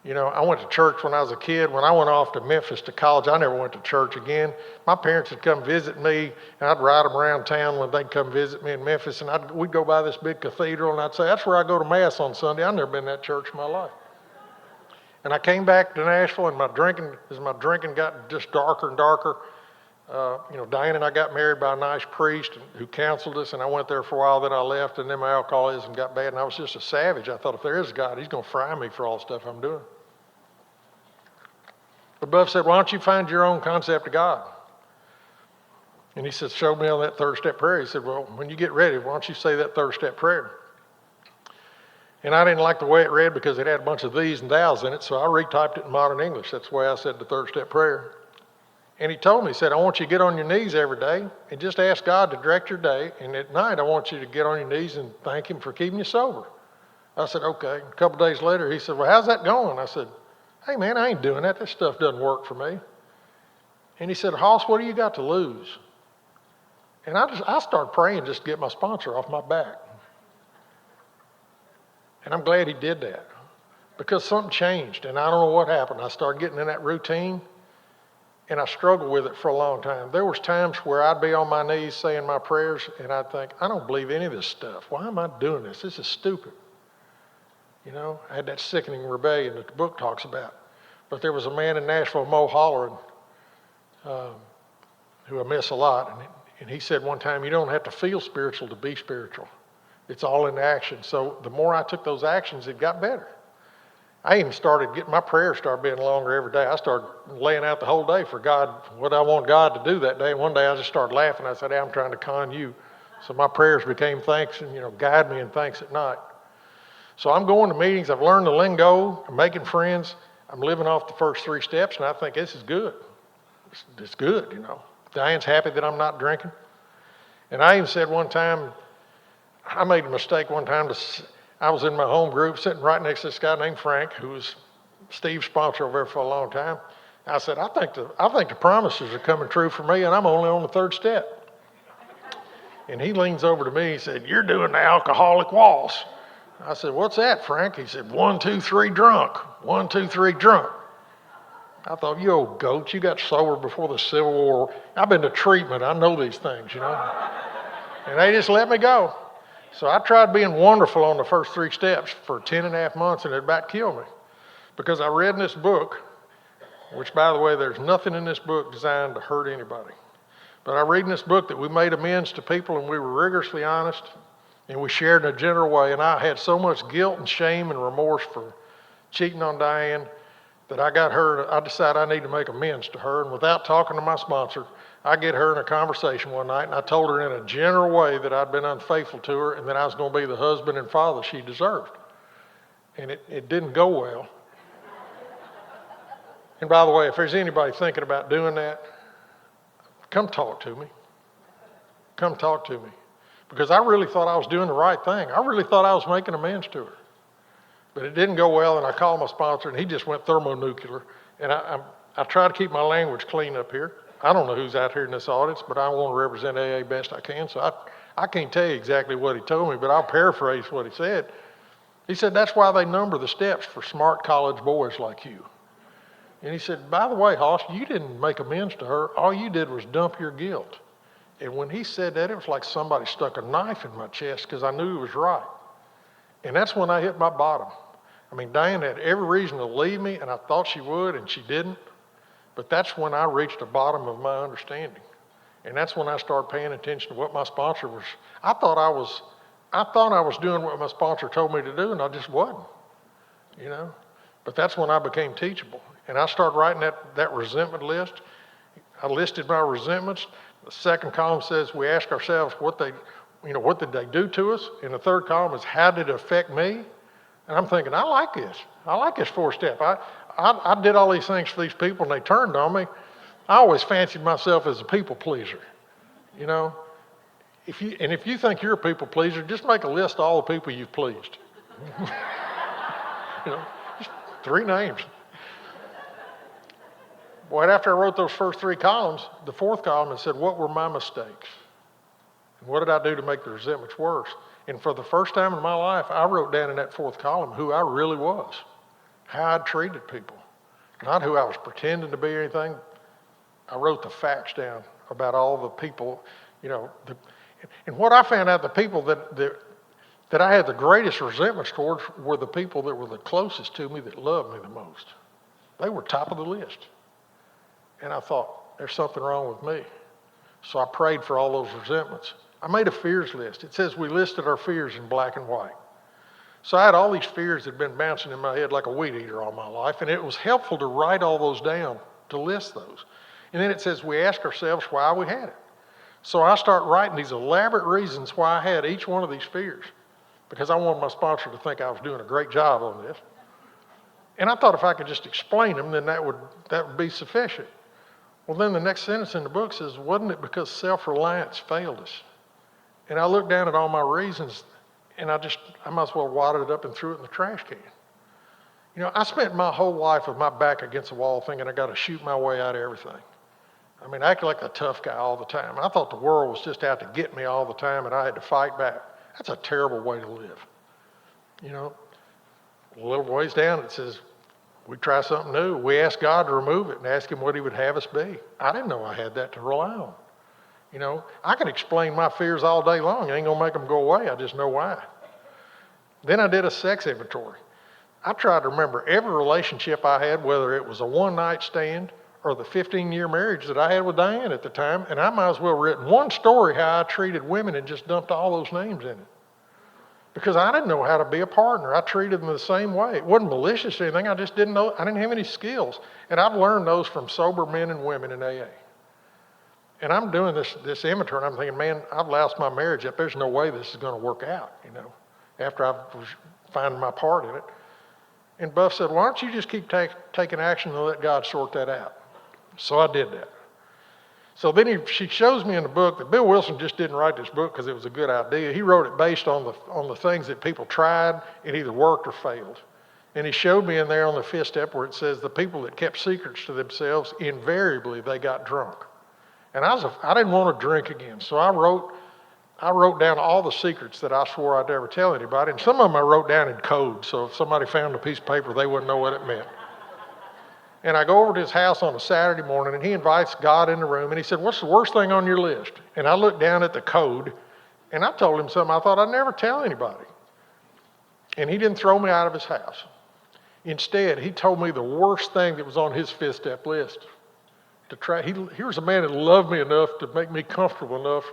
You know, I went to church when I was a kid. When I went off to Memphis to college, I never went to church again. My parents would come visit me, and I'd ride them around town when they'd come visit me in Memphis, and we'd go by this big cathedral, and I'd say, that's where I go to Mass on Sunday. I've never been in that church in my life. And I came back to Nashville, and as my drinking got just darker and darker, Diane and I got married by a nice priest who counseled us, and I went there for a while, then I left, and then my alcoholism got bad, and I was just a savage. I thought, if there is a God, he's going to fry me for all the stuff I'm doing. But Buff said, why don't you find your own concept of God? And he said, showed me on that 3rd step prayer. He said, well, when you get ready, why don't you say that 3rd step prayer? And I didn't like the way it read because it had a bunch of these and thous in it, so I retyped it in modern English. That's the way I said the 3rd step prayer. And he told me, he said, I want you to get on your knees every day and just ask God to direct your day. And at night, I want you to get on your knees and thank him for keeping you sober. I said, okay. A couple days later, he said, well, how's that going? I said, hey, man, I ain't doing that. That stuff doesn't work for me. And he said, Hoss, what do you got to lose? And I started praying just to get my sponsor off my back. And I'm glad he did that, because something changed, and I don't know what happened. I started getting in that routine, and I struggled with it for a long time. There was times where I'd be on my knees saying my prayers, and I'd think, I don't believe any of this stuff. Why am I doing this? This is stupid. You know, I had that sickening rebellion that the book talks about. But there was a man in Nashville, Mo Holleran, who I miss a lot, and he said one time, you don't have to feel spiritual to be spiritual. It's all in action. So the more I took those actions, it got better. I even my prayers started being longer every day. I started laying out the whole day for God, what I want God to do that day. And one day I just started laughing. I said, hey, I'm trying to con you. So my prayers became thanks and, guide me in thanks at night. So I'm going to meetings. I've learned the lingo. I'm making friends. I'm living off the first 3 steps, and I think this is good. It's good, Diane's happy that I'm not drinking. And I even said one time, I made a mistake one time. I was in my home group sitting right next to this guy named Frank, who was Steve's sponsor over there for a long time. I said, I think the promises are coming true for me, and I'm only on the 3rd step. And he leans over to me. He said, you're doing the alcoholic waltz. I said, what's that, Frank? He said, 1, 2, 3, drunk. 1, 2, 3, drunk. I thought, you old goat, you got sober before the Civil War. I've been to treatment. I know these things, And they just let me go. So I tried being wonderful on the first 3 steps for 10 and a half months, and it about killed me. Because I read in this book, which, by the way, there's nothing in this book designed to hurt anybody. But I read in this book that we made amends to people and we were rigorously honest and we shared in a general way. And I had so much guilt and shame and remorse for cheating on Diane that I got her, I decided I need to make amends to her. And without talking to my sponsor, I get her in a conversation one night and I told her in a general way that I'd been unfaithful to her and that I was going to be the husband and father she deserved. And it didn't go well. And by the way, if there's anybody thinking about doing that, come talk to me. Come talk to me. Because I really thought I was doing the right thing. I really thought I was making amends to her. But it didn't go well, and I called my sponsor, and he just went thermonuclear. And I try to keep my language clean up here. I don't know who's out here in this audience, but I want to represent AA best I can. So I can't tell you exactly what he told me, but I'll paraphrase what he said. He said, that's why they number the steps for smart college boys like you. And he said, by the way, Hoss, you didn't make amends to her. All you did was dump your guilt. And when he said that, it was like somebody stuck a knife in my chest because I knew he was right. And that's when I hit my bottom. I mean, Diane had every reason to leave me, and I thought she would, and she didn't. But that's when I reached the bottom of my understanding. And that's when I started paying attention to what my sponsor was. I thought I was doing what my sponsor told me to do, and I just wasn't, you know. But that's when I became teachable. And I started writing that resentment list. I listed my resentments. The second column says we ask ourselves what did they do to us? And the third column is how did it affect me? And I'm thinking, I like this. I like this 4-step. I did all these things for these people and they turned on me. I always fancied myself as a people pleaser, you know. If you think you're a people pleaser, just make a list of all the people you've pleased. You know, just 3 names. Boy, after I wrote those first 3 columns, the 4th column it said, what were my mistakes? And what did I do to make the resentments worse? And for the first time in my life, I wrote down in that 4th column who I really was, how I treated people, not who I was pretending to be or anything. I wrote the facts down about all the people, you know. And what I found out, the people that I had the greatest resentments towards were the people that were the closest to me that loved me the most. They were top of the list. And I thought, there's something wrong with me. So I prayed for all those resentments. I made a fears list. It says we listed our fears in black and white. So I had all these fears that had been bouncing in my head like a weed eater all my life, and it was helpful to write all those down, to list those. And then it says we ask ourselves why we had it. So I start writing these elaborate reasons why I had each one of these fears, because I wanted my sponsor to think I was doing a great job on this. And I thought if I could just explain them, then that would be sufficient. Well, then the next sentence in the book says, wasn't it because self-reliance failed us? And I looked down at all my reasons, and I might as well wadded it up and threw it in the trash can. You know, I spent my whole life with my back against the wall thinking I got to shoot my way out of everything. I mean, I acted like a tough guy all the time. I thought the world was just out to get me all the time, and I had to fight back. That's a terrible way to live. You know, a little ways down it says, we try something new. We ask God to remove it and ask him what he would have us be. I didn't know I had that to rely on. You know, I can explain my fears all day long. I ain't gonna make them go away. I just know why. Then I did a sex inventory. I tried to remember every relationship I had, whether it was a one-night stand or the 15-year marriage that I had with Diane at the time, and I might as well have written one story how I treated women and just dumped all those names in it. Because I didn't know how to be a partner. I treated them the same way. It wasn't malicious or anything. I just didn't know. I didn't have any skills. And I've learned those from sober men and women in AA. And I'm doing this inventory, and I'm thinking, man, I've loused my marriage up. There's no way this is going to work out, you know, after I was finding my part in it. And Buff said, why don't you just keep taking action and let God sort that out? So I did that. So then she shows me in the book that Bill Wilson just didn't write this book because it was a good idea. He wrote it based on the things that people tried and either worked or failed. And he showed me in there on the 5th step where it says the people that kept secrets to themselves, invariably they got drunk. And I didn't want to drink again. So I wrote down all the secrets that I swore I'd never tell anybody. And some of them I wrote down in code. So if somebody found a piece of paper, they wouldn't know what it meant. And I go over to his house on a Saturday morning, and he invites God in the room, and he said, what's the worst thing on your list? And I looked down at the code, And I told him something I thought I'd never tell anybody. And he didn't throw me out of his house. Instead, he told me the worst thing that was on his fifth step list. He was a man that loved me enough to make me comfortable enough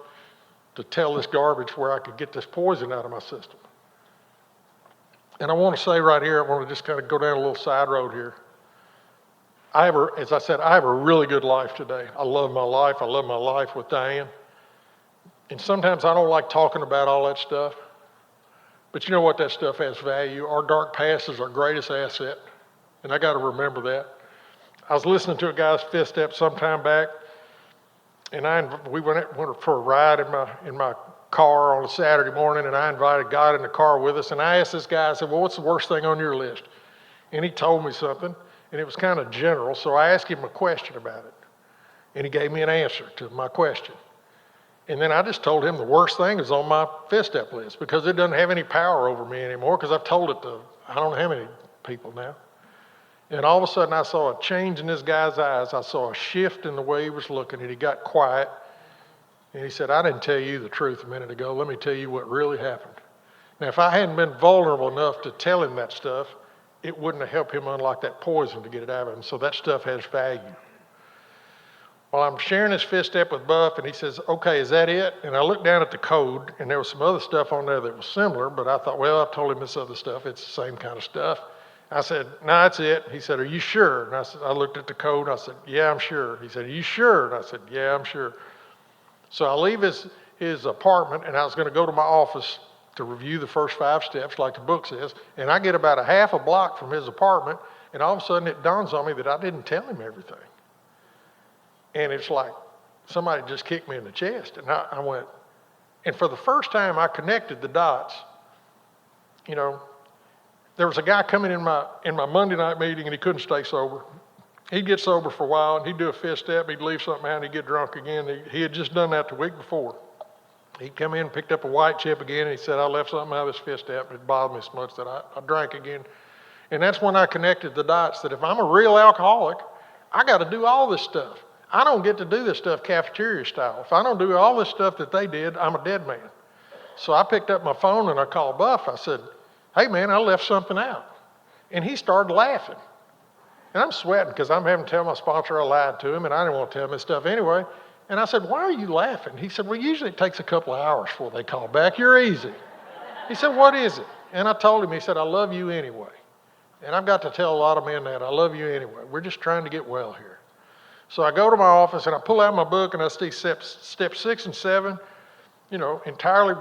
to tell this garbage where I could get this poison out of my system. And I want to say right here, I want to just kind of go down a little side road here. As I said, I have a really good life today. I love my life. I love my life with Diane. And sometimes I don't like talking about all that stuff. But you know what? That stuff has value. Our dark past is our greatest asset. And I got to remember that. I was listening to a guy's fifth step some time back. And we went for a ride in my car on a Saturday morning. And I invited God in the car with us. And I asked this guy, I said, well, what's the worst thing on your list? And he told me something. And it was kind of general. So I asked him a question about it. And he gave me an answer to my question. And then I just told him the worst thing is on my fifth step list because it doesn't have any power over me anymore because I've told it to I don't know how many people now. And all of a sudden I saw a change in this guy's eyes. I saw a shift in the way he was looking and he got quiet. And he said, I didn't tell you the truth a minute ago. Let me tell you what really happened. Now, if I hadn't been vulnerable enough to tell him that stuff, it wouldn't have helped him unlock that poison to get it out of him. So that stuff has value. Well, I'm sharing this fifth step with Buff, and he says, okay, is that it? And I looked down at the code, and there was some other stuff on there that was similar, but I thought, well, I've told him this other stuff. It's the same kind of stuff. I said, no, that's it. He said, are you sure? And I looked at the code, and I said, yeah, I'm sure. He said, are you sure? And I said, yeah, I'm sure. So I leave his apartment, and I was going to go to my office to review the first 5 steps, like the book says, and I get about a half a block from his apartment, and all of a sudden it dawns on me that I didn't tell him everything. And it's like somebody just kicked me in the chest. And I went, and for the first time I connected the dots. You know, there was a guy coming in my Monday night meeting and he couldn't stay sober. He'd get sober for a while and he'd do a fifth step, he'd leave something out and he'd get drunk again. He had just done that the week before. He'd come in and picked up a white chip again and he said, I left something out of this fifth step. It bothered me so much that I drank again. And that's when I connected the dots that if I'm a real alcoholic, I got to do all this stuff. I don't get to do this stuff cafeteria style. If I don't do all this stuff that they did, I'm a dead man. So I picked up my phone and I called Buff. I said, hey man, I left something out. And he started laughing. And I'm sweating because I'm having to tell my sponsor I lied to him and I didn't want to tell him this stuff anyway. And I said, why are you laughing? He said, well, usually it takes a couple of hours before they call back. You're easy. He said, what is it? And I told him, he said, I love you anyway. And I've got to tell a lot of men that I love you anyway. We're just trying to get well here. So I go to my office and I pull out my book and I see step 6 and 7, you know, entirely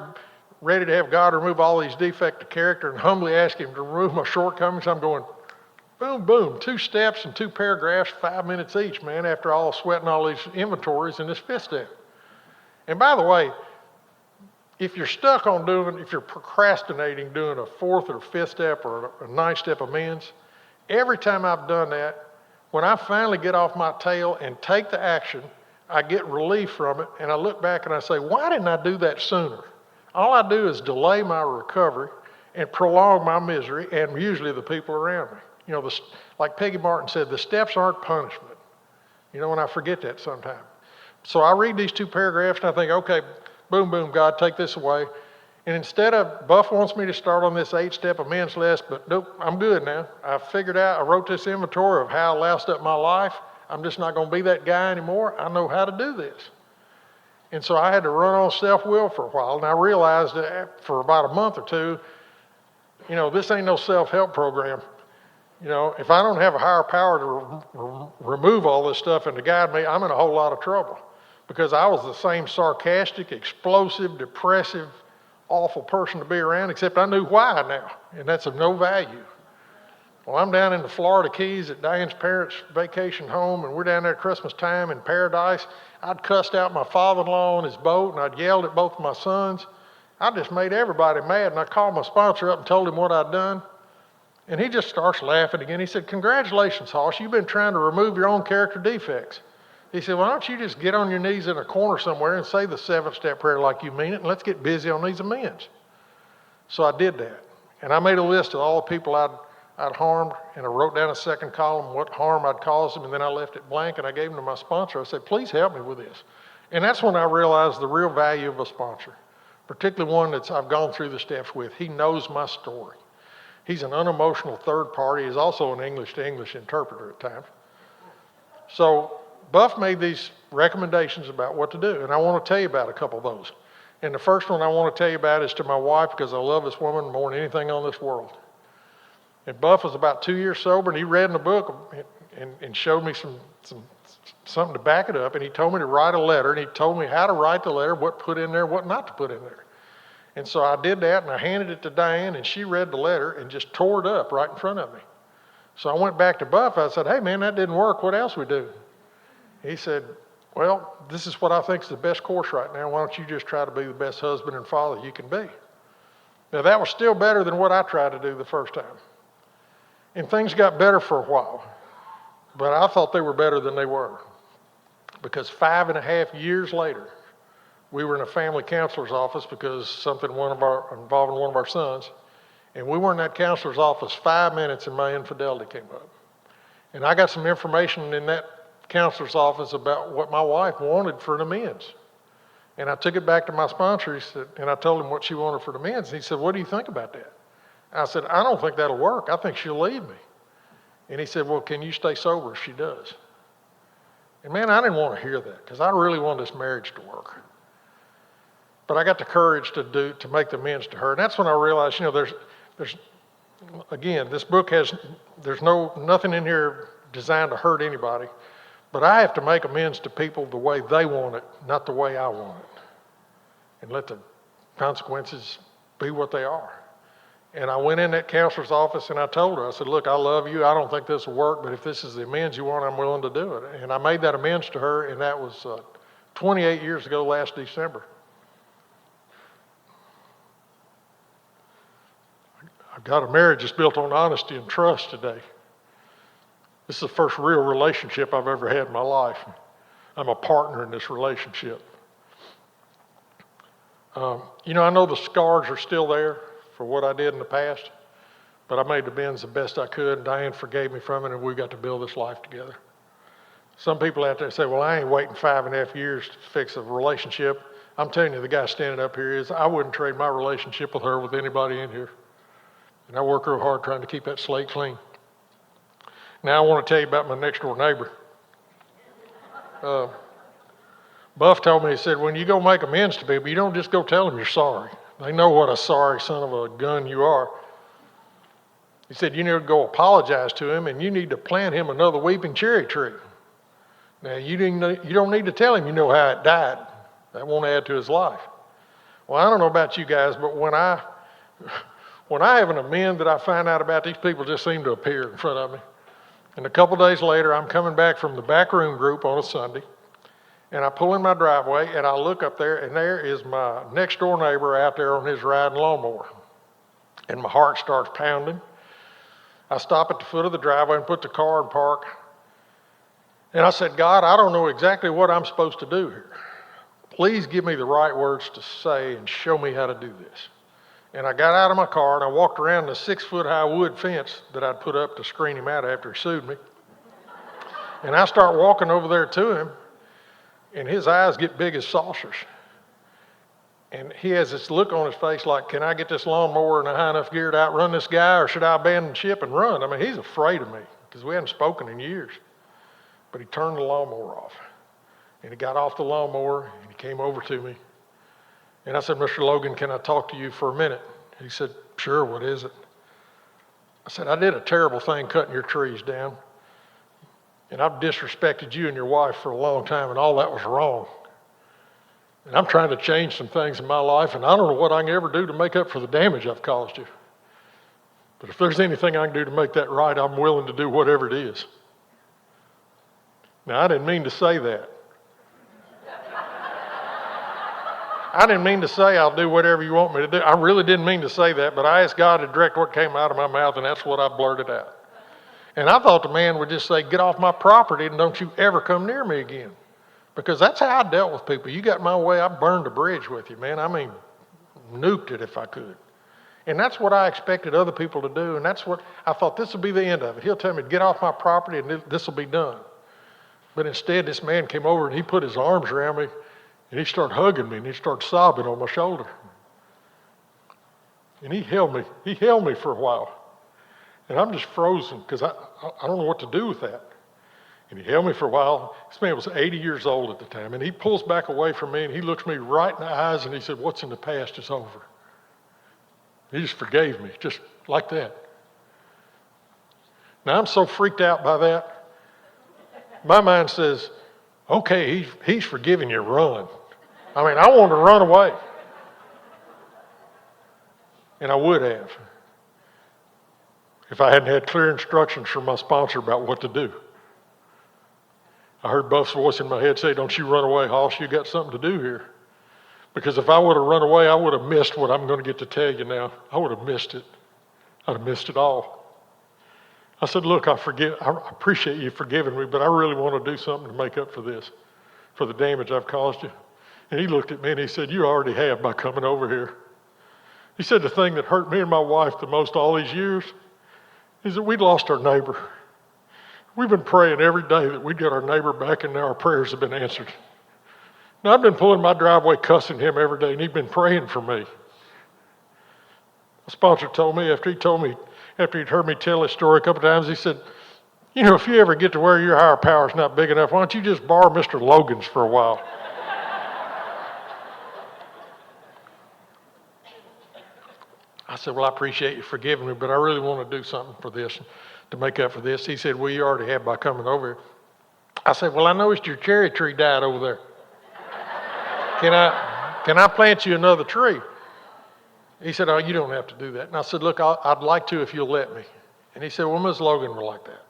ready to have God remove all these defects of character and humbly ask him to remove my shortcomings. I'm going, boom, boom, 2 steps and 2 paragraphs, 5 minutes each, man, after all sweating all these inventories in this fifth step. And by the way, if you're stuck on if you're procrastinating doing a 4th or 5th step or a 9th step amends, every time I've done that, when I finally get off my tail and take the action, I get relief from it, and I look back and I say, why didn't I do that sooner? All I do is delay my recovery and prolong my misery and usually the people around me. You know, like Peggy Martin said, the steps aren't punishment. You know, and I forget that sometimes. So I read these 2 paragraphs and I think, okay, boom, boom, God, take this away. And instead of, Buff wants me to start on this 8-step amends list, but nope, I'm good now. I figured out, I wrote this inventory of how I loused up my life. I'm just not going to be that guy anymore. I know how to do this. And so I had to run on self-will for a while. And I realized that for about a month or 2, you know, this ain't no self-help program. You know, if I don't have a higher power to remove all this stuff and to guide me, I'm in a whole lot of trouble. Because I was the same sarcastic, explosive, depressive, awful person to be around, except I knew why now, and that's of no value. Well, I'm down in the Florida Keys at Diane's parents' vacation home, and we're down there at Christmas time in paradise. I'd cussed out my father-in-law on his boat, and I'd yelled at both of my sons. I just made everybody mad, and I called my sponsor up and told him what I'd done. And he just starts laughing again. He said, congratulations, Hoss, you've been trying to remove your own character defects. He said, why don't you just get on your knees in a corner somewhere and say the 7th-step prayer like you mean it, and let's get busy on these amends. So I did that. And I made a list of all the people I'd harmed, and I wrote down a second column what harm I'd caused them, and then I left it blank, and I gave them to my sponsor. I said, please help me with this. And that's when I realized the real value of a sponsor. particularly one that I've gone through the steps with. He knows my story. He's an unemotional third party. He's also an English-to-English interpreter at times. So Buff made these recommendations about what to do, and I want to tell you about a couple of those. And the first one I want to tell you about is to my wife, because I love this woman more than anything on this world. And Buff was about 2 years sober, and he read in the book and showed me something to back it up, and he told me to write a letter, and he told me how to write the letter, what to put in there, what not to put in there. And so I did that, and I handed it to Diane, and she read the letter and just tore it up right in front of me. So I went back to Buff. I said, hey, man, that didn't work. What else we do? He said, well, this is what I think is the best course right now. Why don't you just try to be the best husband and father you can be? Now, that was still better than what I tried to do the first time. And things got better for a while. But I thought they were better than they were. Because 5.5 years later, we were in a family counselor's office because something involving one of our sons. And we were in that counselor's office 5 minutes and my infidelity came up. And I got some information in that counselor's office about what my wife wanted for an amends. And I took it back to my sponsor, and I told him what she wanted for the amends. And he said, what do you think about that? And I said, I don't think that'll work. I think she'll leave me. And he said, well, can you stay sober if she does? And man, I didn't want to hear that because I really wanted this marriage to work. But I got the courage to make the amends to her. And that's when I realized, there's again, this book there's nothing in here designed to hurt anybody, but I have to make amends to people the way they want it, not the way I want it. And let the consequences be what they are. And I went in that counselor's office and I told her, I said, look, I love you. I don't think this will work, but if this is the amends you want, I'm willing to do it. And I made that amends to her, and that was 28 years ago last December. I've got a marriage that's built on honesty and trust today. This is the first real relationship I've ever had in my life. I'm a partner in this relationship. I know the scars are still there for what I did in the past, but I made the amends the best I could, and Diane forgave me from it, and we got to build this life together. Some people out there say, well, I ain't waiting 5.5 years to fix a relationship. I'm telling you, the guy standing up here I wouldn't trade my relationship with her with anybody in here. And I work real hard trying to keep that slate clean. Now I want to tell you about my next door neighbor. Buff told me, he said, when you go make amends to people, you don't just go tell them you're sorry. They know what a sorry son of a gun you are. He said, you need to go apologize to him, and you need to plant him another weeping cherry tree. Now, you don't need to tell him you know how it died. That won't add to his life. Well, I don't know about you guys, but when I have an amend that I find out about, these people just seem to appear in front of me. And a couple days later, I'm coming back from the backroom group on a Sunday, and I pull in my driveway, and I look up there, and there is my next door neighbor out there on his riding lawnmower. And my heart starts pounding. I stop at the foot of the driveway and put the car in park. And I said, God, I don't know exactly what I'm supposed to do here. Please give me the right words to say and show me how to do this. And I got out of my car and I walked around the 6-foot-high wood fence that I'd put up to screen him out after he sued me. And I start walking over there to him, and his eyes get big as saucers. And he has this look on his face like, can I get this lawnmower in a high enough gear to outrun this guy, or should I abandon ship and run? I mean, he's afraid of me because we hadn't spoken in years. But he turned the lawnmower off. And he got off the lawnmower and he came over to me. And I said, Mr. Logan, can I talk to you for a minute? He said, sure, what is it? I said, I did a terrible thing cutting your trees down. And I've disrespected you and your wife for a long time, and all that was wrong. And I'm trying to change some things in my life, and I don't know what I can ever do to make up for the damage I've caused you. But if there's anything I can do to make that right, I'm willing to do whatever it is. Now, I didn't mean to say that. I didn't mean to say I'll do whatever you want me to do. I really didn't mean to say that, but I asked God to direct what came out of my mouth, and that's what I blurted out. And I thought the man would just say, get off my property and don't you ever come near me again. Because that's how I dealt with people. You got my way, I burned a bridge with you, man. I mean, nuked it if I could. And that's what I expected other people to do, and that's what I thought this will be the end of it. He'll tell me to get off my property and this will be done. But instead, this man came over and he put his arms around me and he started hugging me and he started sobbing on my shoulder. And he held me for a while. And I'm just frozen because I don't know what to do with that. And he held me for a while. This man was 80 years old at the time. And he pulls back away from me and he looks me right in the eyes and he said, what's in the past is over. He just forgave me, just like that. Now I'm so freaked out by that. My mind says, okay, he's forgiven you, run. I mean, I wanted to run away. And I would have if I hadn't had clear instructions from my sponsor about what to do. I heard Buff's voice in my head say, don't you run away, Hoss, you got something to do here. Because if I would have run away, I would have missed what I'm going to get to tell you now. I would have missed it. I'd have missed it all. I said, look, I appreciate you forgiving me, but I really want to do something to make up for this, for the damage I've caused you. And he looked at me and he said, you already have by coming over here. He said the thing that hurt me and my wife the most all these years is that we'd lost our neighbor. We've been praying every day that we'd get our neighbor back, and now our prayers have been answered. Now, I've been pulling my driveway cussing him every day, and he'd been praying for me. The sponsor told me after he'd heard me tell his story a couple times, he said, you know, if you ever get to where your higher power's not big enough, why don't you just borrow Mr. Logan's for a while? I said, well, I appreciate you forgiving me, but I really want to do something for this, to make up for this. He said, well, you already have by coming over here. I said, well, I noticed your cherry tree died over there. Can I plant you another tree? He said, oh, you don't have to do that. And I said, look, I'd like to if you'll let me. And he said, well, Ms. Logan will like that.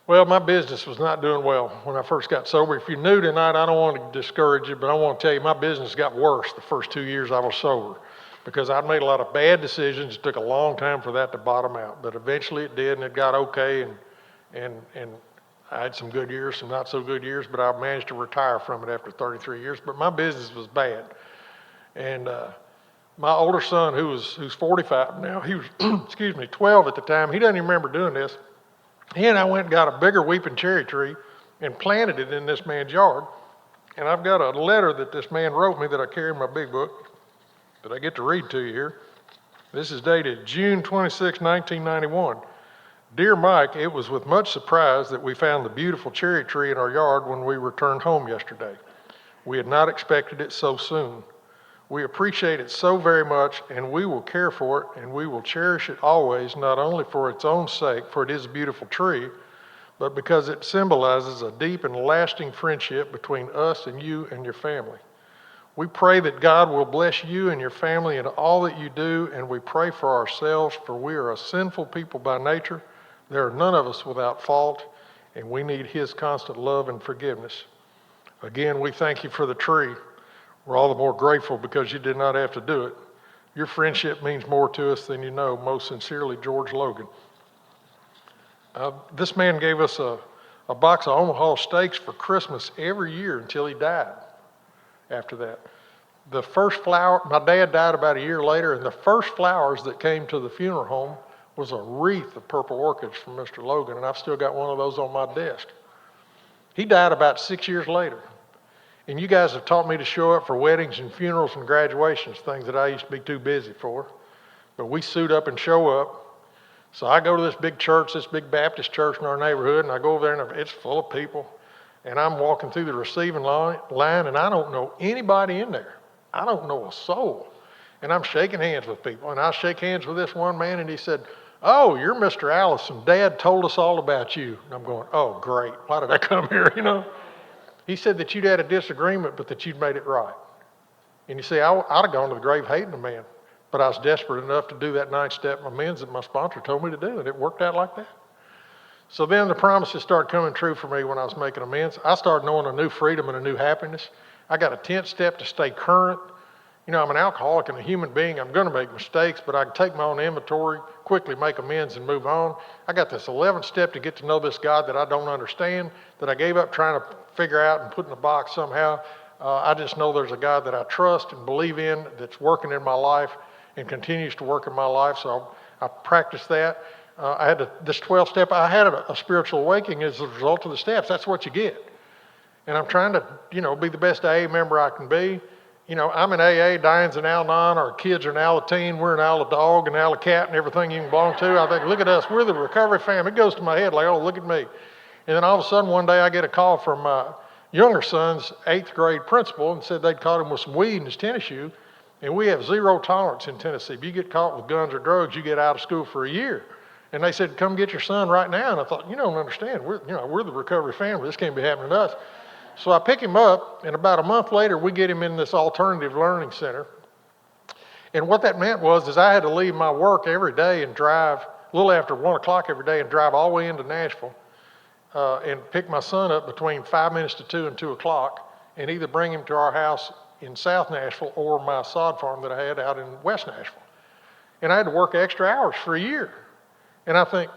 Well, my business was not doing well when I first got sober. If you're new tonight, I don't want to discourage you, but I want to tell you my business got worse the first 2 years I was sober because I'd made a lot of bad decisions. It took a long time for that to bottom out, but eventually it did, and it got okay, and I had some good years, some not so good years, but I managed to retire from it after 33 years. But my business was bad. And my older son, who's 45 now, he was, 12 at the time. He doesn't even remember doing this. He and I went and got a bigger weeping cherry tree and planted it in this man's yard. And I've got a letter that this man wrote me that I carry in my big book that I get to read to you here. This is dated June 26, 1991. Dear Mike, it was with much surprise that we found the beautiful cherry tree in our yard when we returned home yesterday. We had not expected it so soon. We appreciate it so very much, and we will care for it, and we will cherish it always, not only for its own sake, for it is a beautiful tree, but because it symbolizes a deep and lasting friendship between us and you and your family. We pray that God will bless you and your family in all that you do, and we pray for ourselves, for we are a sinful people by nature. There are none of us without fault, and we need His constant love and forgiveness. Again, we thank you for the tree. We're all the more grateful because you did not have to do it. Your friendship means more to us than you know. Most sincerely, George Logan. This man gave us a box of Omaha steaks for Christmas every year until he died after that. The first flower, my dad died about a year later, and the first flowers that came to the funeral home was a wreath of purple orchids from Mr. Logan, and I've still got one of those on my desk. He died about 6 years later. And you guys have taught me to show up for weddings and funerals and graduations, things that I used to be too busy for. But we suit up and show up. So I go to this big church, this big Baptist church in our neighborhood, and I go over there and it's full of people. And I'm walking through the receiving line, and I don't know anybody in there. I don't know a soul. And I'm shaking hands with people. And I shake hands with this one man, and he said, oh, you're Mr. Allison. Dad told us all about you. And I'm going, oh, great. Why did I come here, you know? He said that you'd had a disagreement, but that you'd made it right. And you see, I'd have gone to the grave hating the man, but I was desperate enough to do that 9-step amends that my sponsor told me to do, and it worked out like that. So then the promises started coming true for me when I was making amends. I started knowing a new freedom and a new happiness. I got a 10th step to stay current. You know, I'm an alcoholic and a human being. I'm going to make mistakes, but I can take my own inventory, quickly make amends, and move on. I got this 11th step to get to know this God that I don't understand, that I gave up trying to figure out and put in a box somehow. I just know there's a God that I trust and believe in that's working in my life and continues to work in my life. So I practiced that. I had this 12th step. I had a spiritual awakening as a result of the steps. That's what you get. And I'm trying to, be the best AA member I can be. I'm in AA, Diane's in Al-Anon, our kids are in Alateen, we're in Al-Dog and Al-Cat and everything you can belong to. I think, look at us, we're the recovery family. It goes to my head like, oh, look at me. And then all of a sudden one day I get a call from my younger son's 8th grade principal and said they'd caught him with some weed in his tennis shoe. And we have zero tolerance in Tennessee. If you get caught with guns or drugs, you get out of school for a year. And they said, come get your son right now. And I thought, you don't understand. We're the recovery family. This can't be happening to us. So I pick him up, and about a month later, we get him in this alternative learning center. And what that meant is I had to leave my work every day and drive a little after 1 o'clock every day and drive all the way into Nashville and pick my son up between 5 minutes to 2 and 2 o'clock and either bring him to our house in South Nashville or my sod farm that I had out in West Nashville. And I had to work extra hours for a year. And I think,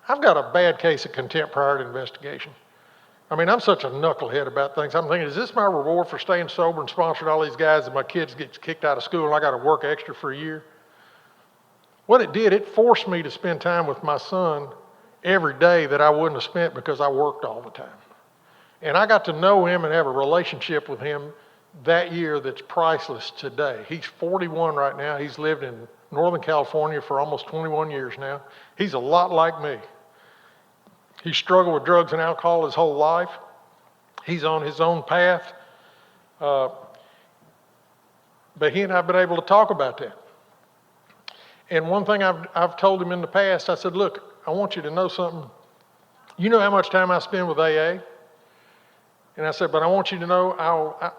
I've got a bad case of contempt prior to investigation. I mean, I'm such a knucklehead about things. I'm thinking, is this my reward for staying sober and sponsoring all these guys that my kids get kicked out of school and I got to work extra for a year? What it did, it forced me to spend time with my son every day that I wouldn't have spent because I worked all the time. And I got to know him and have a relationship with him that year that's priceless today. He's 41 right now. He's lived in Northern California for almost 21 years now. He's a lot like me. He struggled with drugs and alcohol his whole life. He's on his own path. But he and I have been able to talk about that. And one thing I've told him in the past, I said, look, I want you to know something. You know how much time I spend with AA? And I said, but I want you to know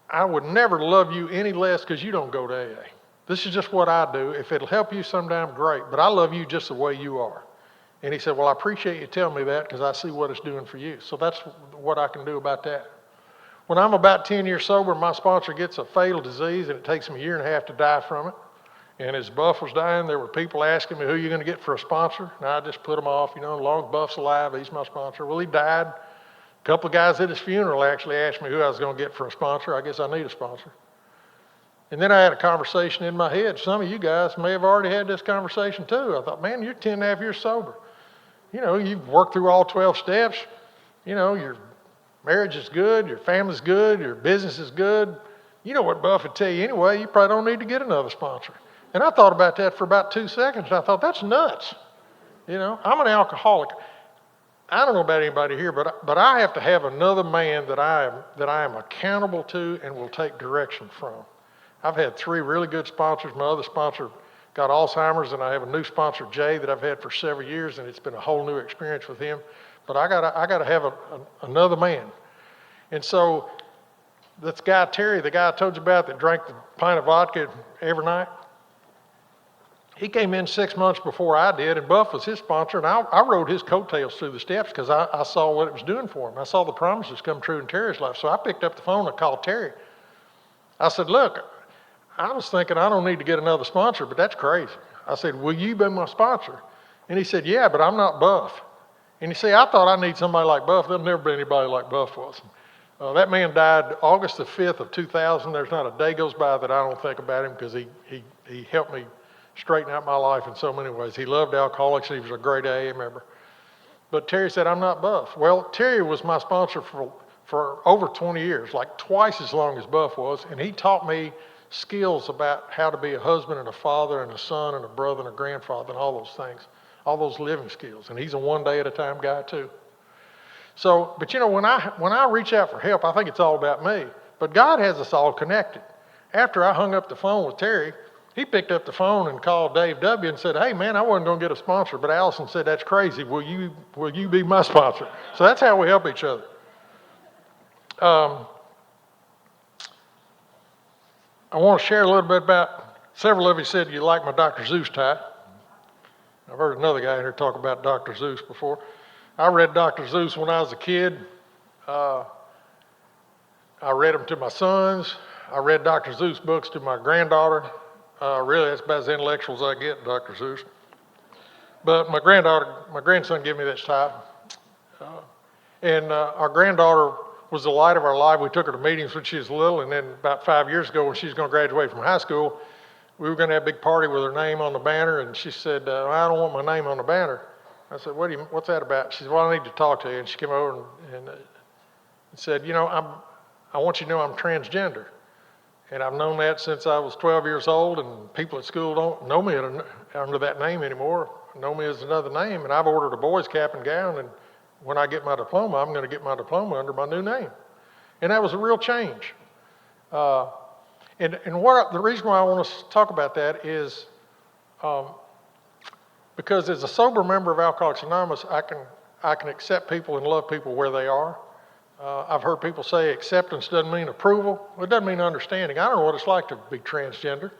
I would never love you any less because you don't go to AA. This is just what I do. If it'll help you sometime, great. But I love you just the way you are. And he said, well, I appreciate you telling me that because I see what it's doing for you. So that's what I can do about that. When I'm about 10 years sober, my sponsor gets a fatal disease and it takes him a year and a half to die from it. And as Buff was dying, there were people asking me, who are you going to get for a sponsor? And I just put them off, as long as Buff's alive, he's my sponsor. Well, he died. A couple of guys at his funeral actually asked me who I was going to get for a sponsor. I guess I need a sponsor. And then I had a conversation in my head. Some of you guys may have already had this conversation too. I thought, man, you're 10 and a half years sober. You've worked through all 12 steps. Your marriage is good, your family's good, your business is good. You know what Buff would tell you anyway, you probably don't need to get another sponsor. And I thought about that for about 2 seconds. I thought, that's nuts. I'm an alcoholic. I don't know about anybody here, but I have to have another man that I am accountable to and will take direction from. I've had 3 really good sponsors. My other sponsor got Alzheimer's, and I have a new sponsor, Jay, that I've had for several years, and it's been a whole new experience with him. But I gotta have another man. And so this guy, Terry, the guy I told you about that drank the pint of vodka every night, he came in 6 months before I did, and Buff was his sponsor, and I rode his coattails through the steps because I saw what it was doing for him. I saw the promises come true in Terry's life. So I picked up the phone and called Terry. I said, look, I was thinking I don't need to get another sponsor, but that's crazy. I said, will you be my sponsor? And he said, yeah, but I'm not Buff. And you see, I thought I need somebody like Buff. There'll never be anybody like Buff was. That man died August the 5th of 2000. There's not a day goes by that I don't think about him because he helped me straighten out my life in so many ways. He loved alcoholics. He was a great AA member. But Terry said, I'm not Buff. Well, Terry was my sponsor for over 20 years, like twice as long as Buff was. And he taught me skills about how to be a husband and a father and a son and a brother and a grandfather and all those things, all those living skills. And he's a one day at a time guy too. So, but when I reach out for help, I think it's all about me. But God has us all connected. After I hung up the phone with Terry, he picked up the phone and called Dave W. and said, hey man, I wasn't going to get a sponsor, but Allison said, that's crazy. Will you be my sponsor? So that's how we help each other. I want to share a little bit about, several of you said you like my Dr. Zeus tie. I've heard another guy in here talk about Dr. Zeus before. I read Dr. Zeus when I was a kid. I read them to my sons. I read Dr. Zeus books to my granddaughter. Really, that's about as intellectual as I get, Dr. Zeus. But my grandson gave me this tie. And our granddaughter was the light of our life. We took her to meetings when she was little, and then about 5 years ago when she was going to graduate from high school, we were going to have a big party with her name on the banner, and she said, I don't want my name on the banner. I said, what's that about? She said, well, I need to talk to you. And she came over and said, I want you to know I'm transgender. And I've known that since I was 12 years old, and people at school don't know me under that name anymore, know me as another name. And I've ordered a boy's cap and gown, and when I get my diploma, I'm going to get my diploma under my new name. And that was a real change. And the reason why I want to talk about that is because as a sober member of Alcoholics Anonymous, I can accept people and love people where they are. I've heard people say acceptance doesn't mean approval. Well, it doesn't mean understanding. I don't know what it's like to be transgender,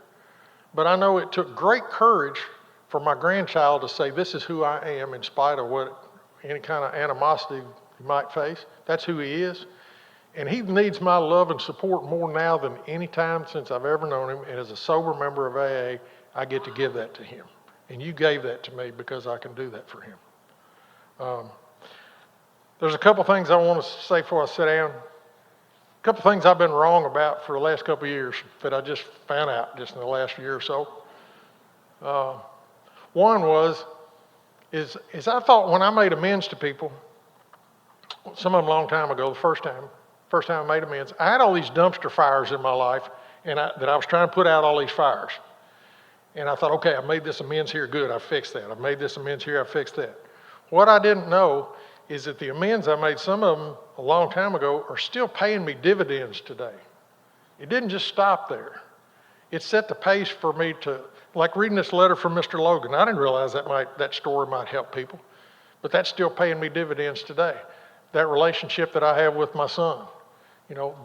but I know it took great courage for my grandchild to say, this is who I am in spite of any kind of animosity he might face. That's who he is. And he needs my love and support more now than any time since I've ever known him. And as a sober member of AA, I get to give that to him. And you gave that to me because I can do that for him. There's a couple things I want to say before I sit down. A couple things I've been wrong about for the last couple of years that I just found out just in the last year or so. One is I thought when I made amends to people, some of them a long time ago, the first time I made amends, I had all these dumpster fires in my life and that I was trying to put out all these fires. And I thought, okay, I made this amends here, good, I fixed that. I made this amends here, I fixed that. What I didn't know is that the amends I made, some of them a long time ago, are still paying me dividends today. It didn't just stop there. It set the pace for me to, like reading this letter from Mr. Logan, I didn't realize that story might help people, but that's still paying me dividends today. That relationship that I have with my son,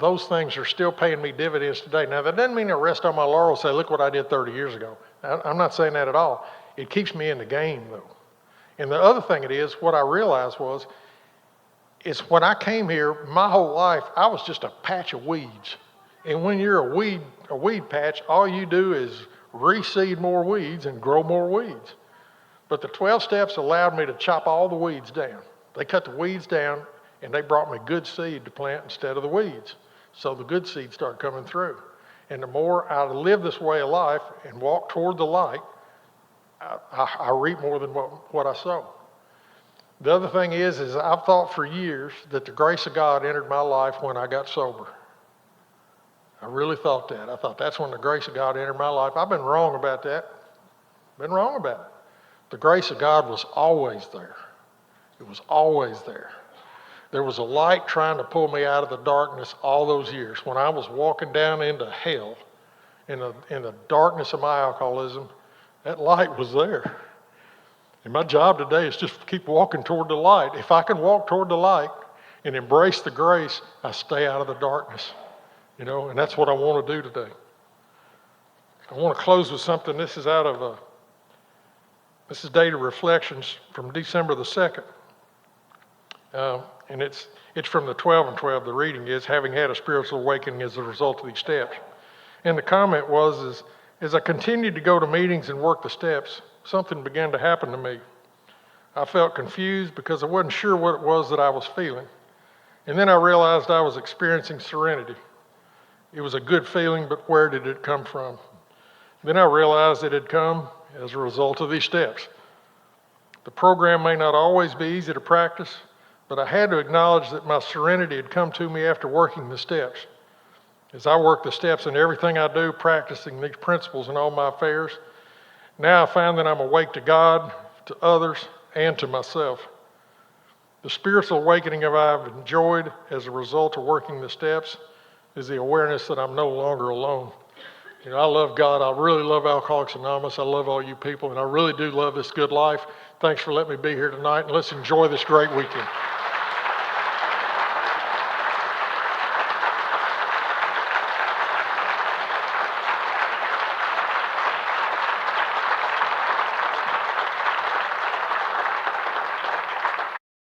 those things are still paying me dividends today. Now, that doesn't mean I rest on my laurels and say, look what I did 30 years ago. I'm not saying that at all. It keeps me in the game, though. And the other thing what I realized is when I came here, my whole life, I was just a patch of weeds. And when you're a weed patch, all you do is reseed more weeds and grow more weeds. But the 12 steps allowed me to chop all the weeds down. They cut the weeds down, and they brought me good seed to plant instead of the weeds. So the good seed started coming through. And the more I live this way of life and walk toward the light, I reap more than what I sow. The other thing is I've thought for years that the grace of God entered my life when I got sober. I really thought that. I thought that's when the grace of God entered my life. I've been wrong about that. Been wrong about it. The grace of God was always there. It was always there. There was a light trying to pull me out of the darkness all those years. When I was walking down into hell, in the darkness of my alcoholism, that light was there. And my job today is just to keep walking toward the light. If I can walk toward the light and embrace the grace, I stay out of the darkness. And that's what I want to do today. I want to close with something. This is dated Reflections from December the 2nd. And it's from the 12 and 12. The reading is, having had a spiritual awakening as a result of these steps. And the comment was, as I continued to go to meetings and work the steps, something began to happen to me. I felt confused because I wasn't sure what it was that I was feeling. And then I realized I was experiencing serenity. It was a good feeling, but where did it come from? Then I realized it had come as a result of these steps. The program may not always be easy to practice, but I had to acknowledge that my serenity had come to me after working the steps. As I work the steps in everything I do, practicing these principles in all my affairs, now I find that I'm awake to God, to others, and to myself. The spiritual awakening I've enjoyed as a result of working the steps is the awareness that I'm no longer alone. I love God. I really love Alcoholics Anonymous. I love all you people, and I really do love this good life. Thanks for letting me be here tonight, and let's enjoy this great weekend.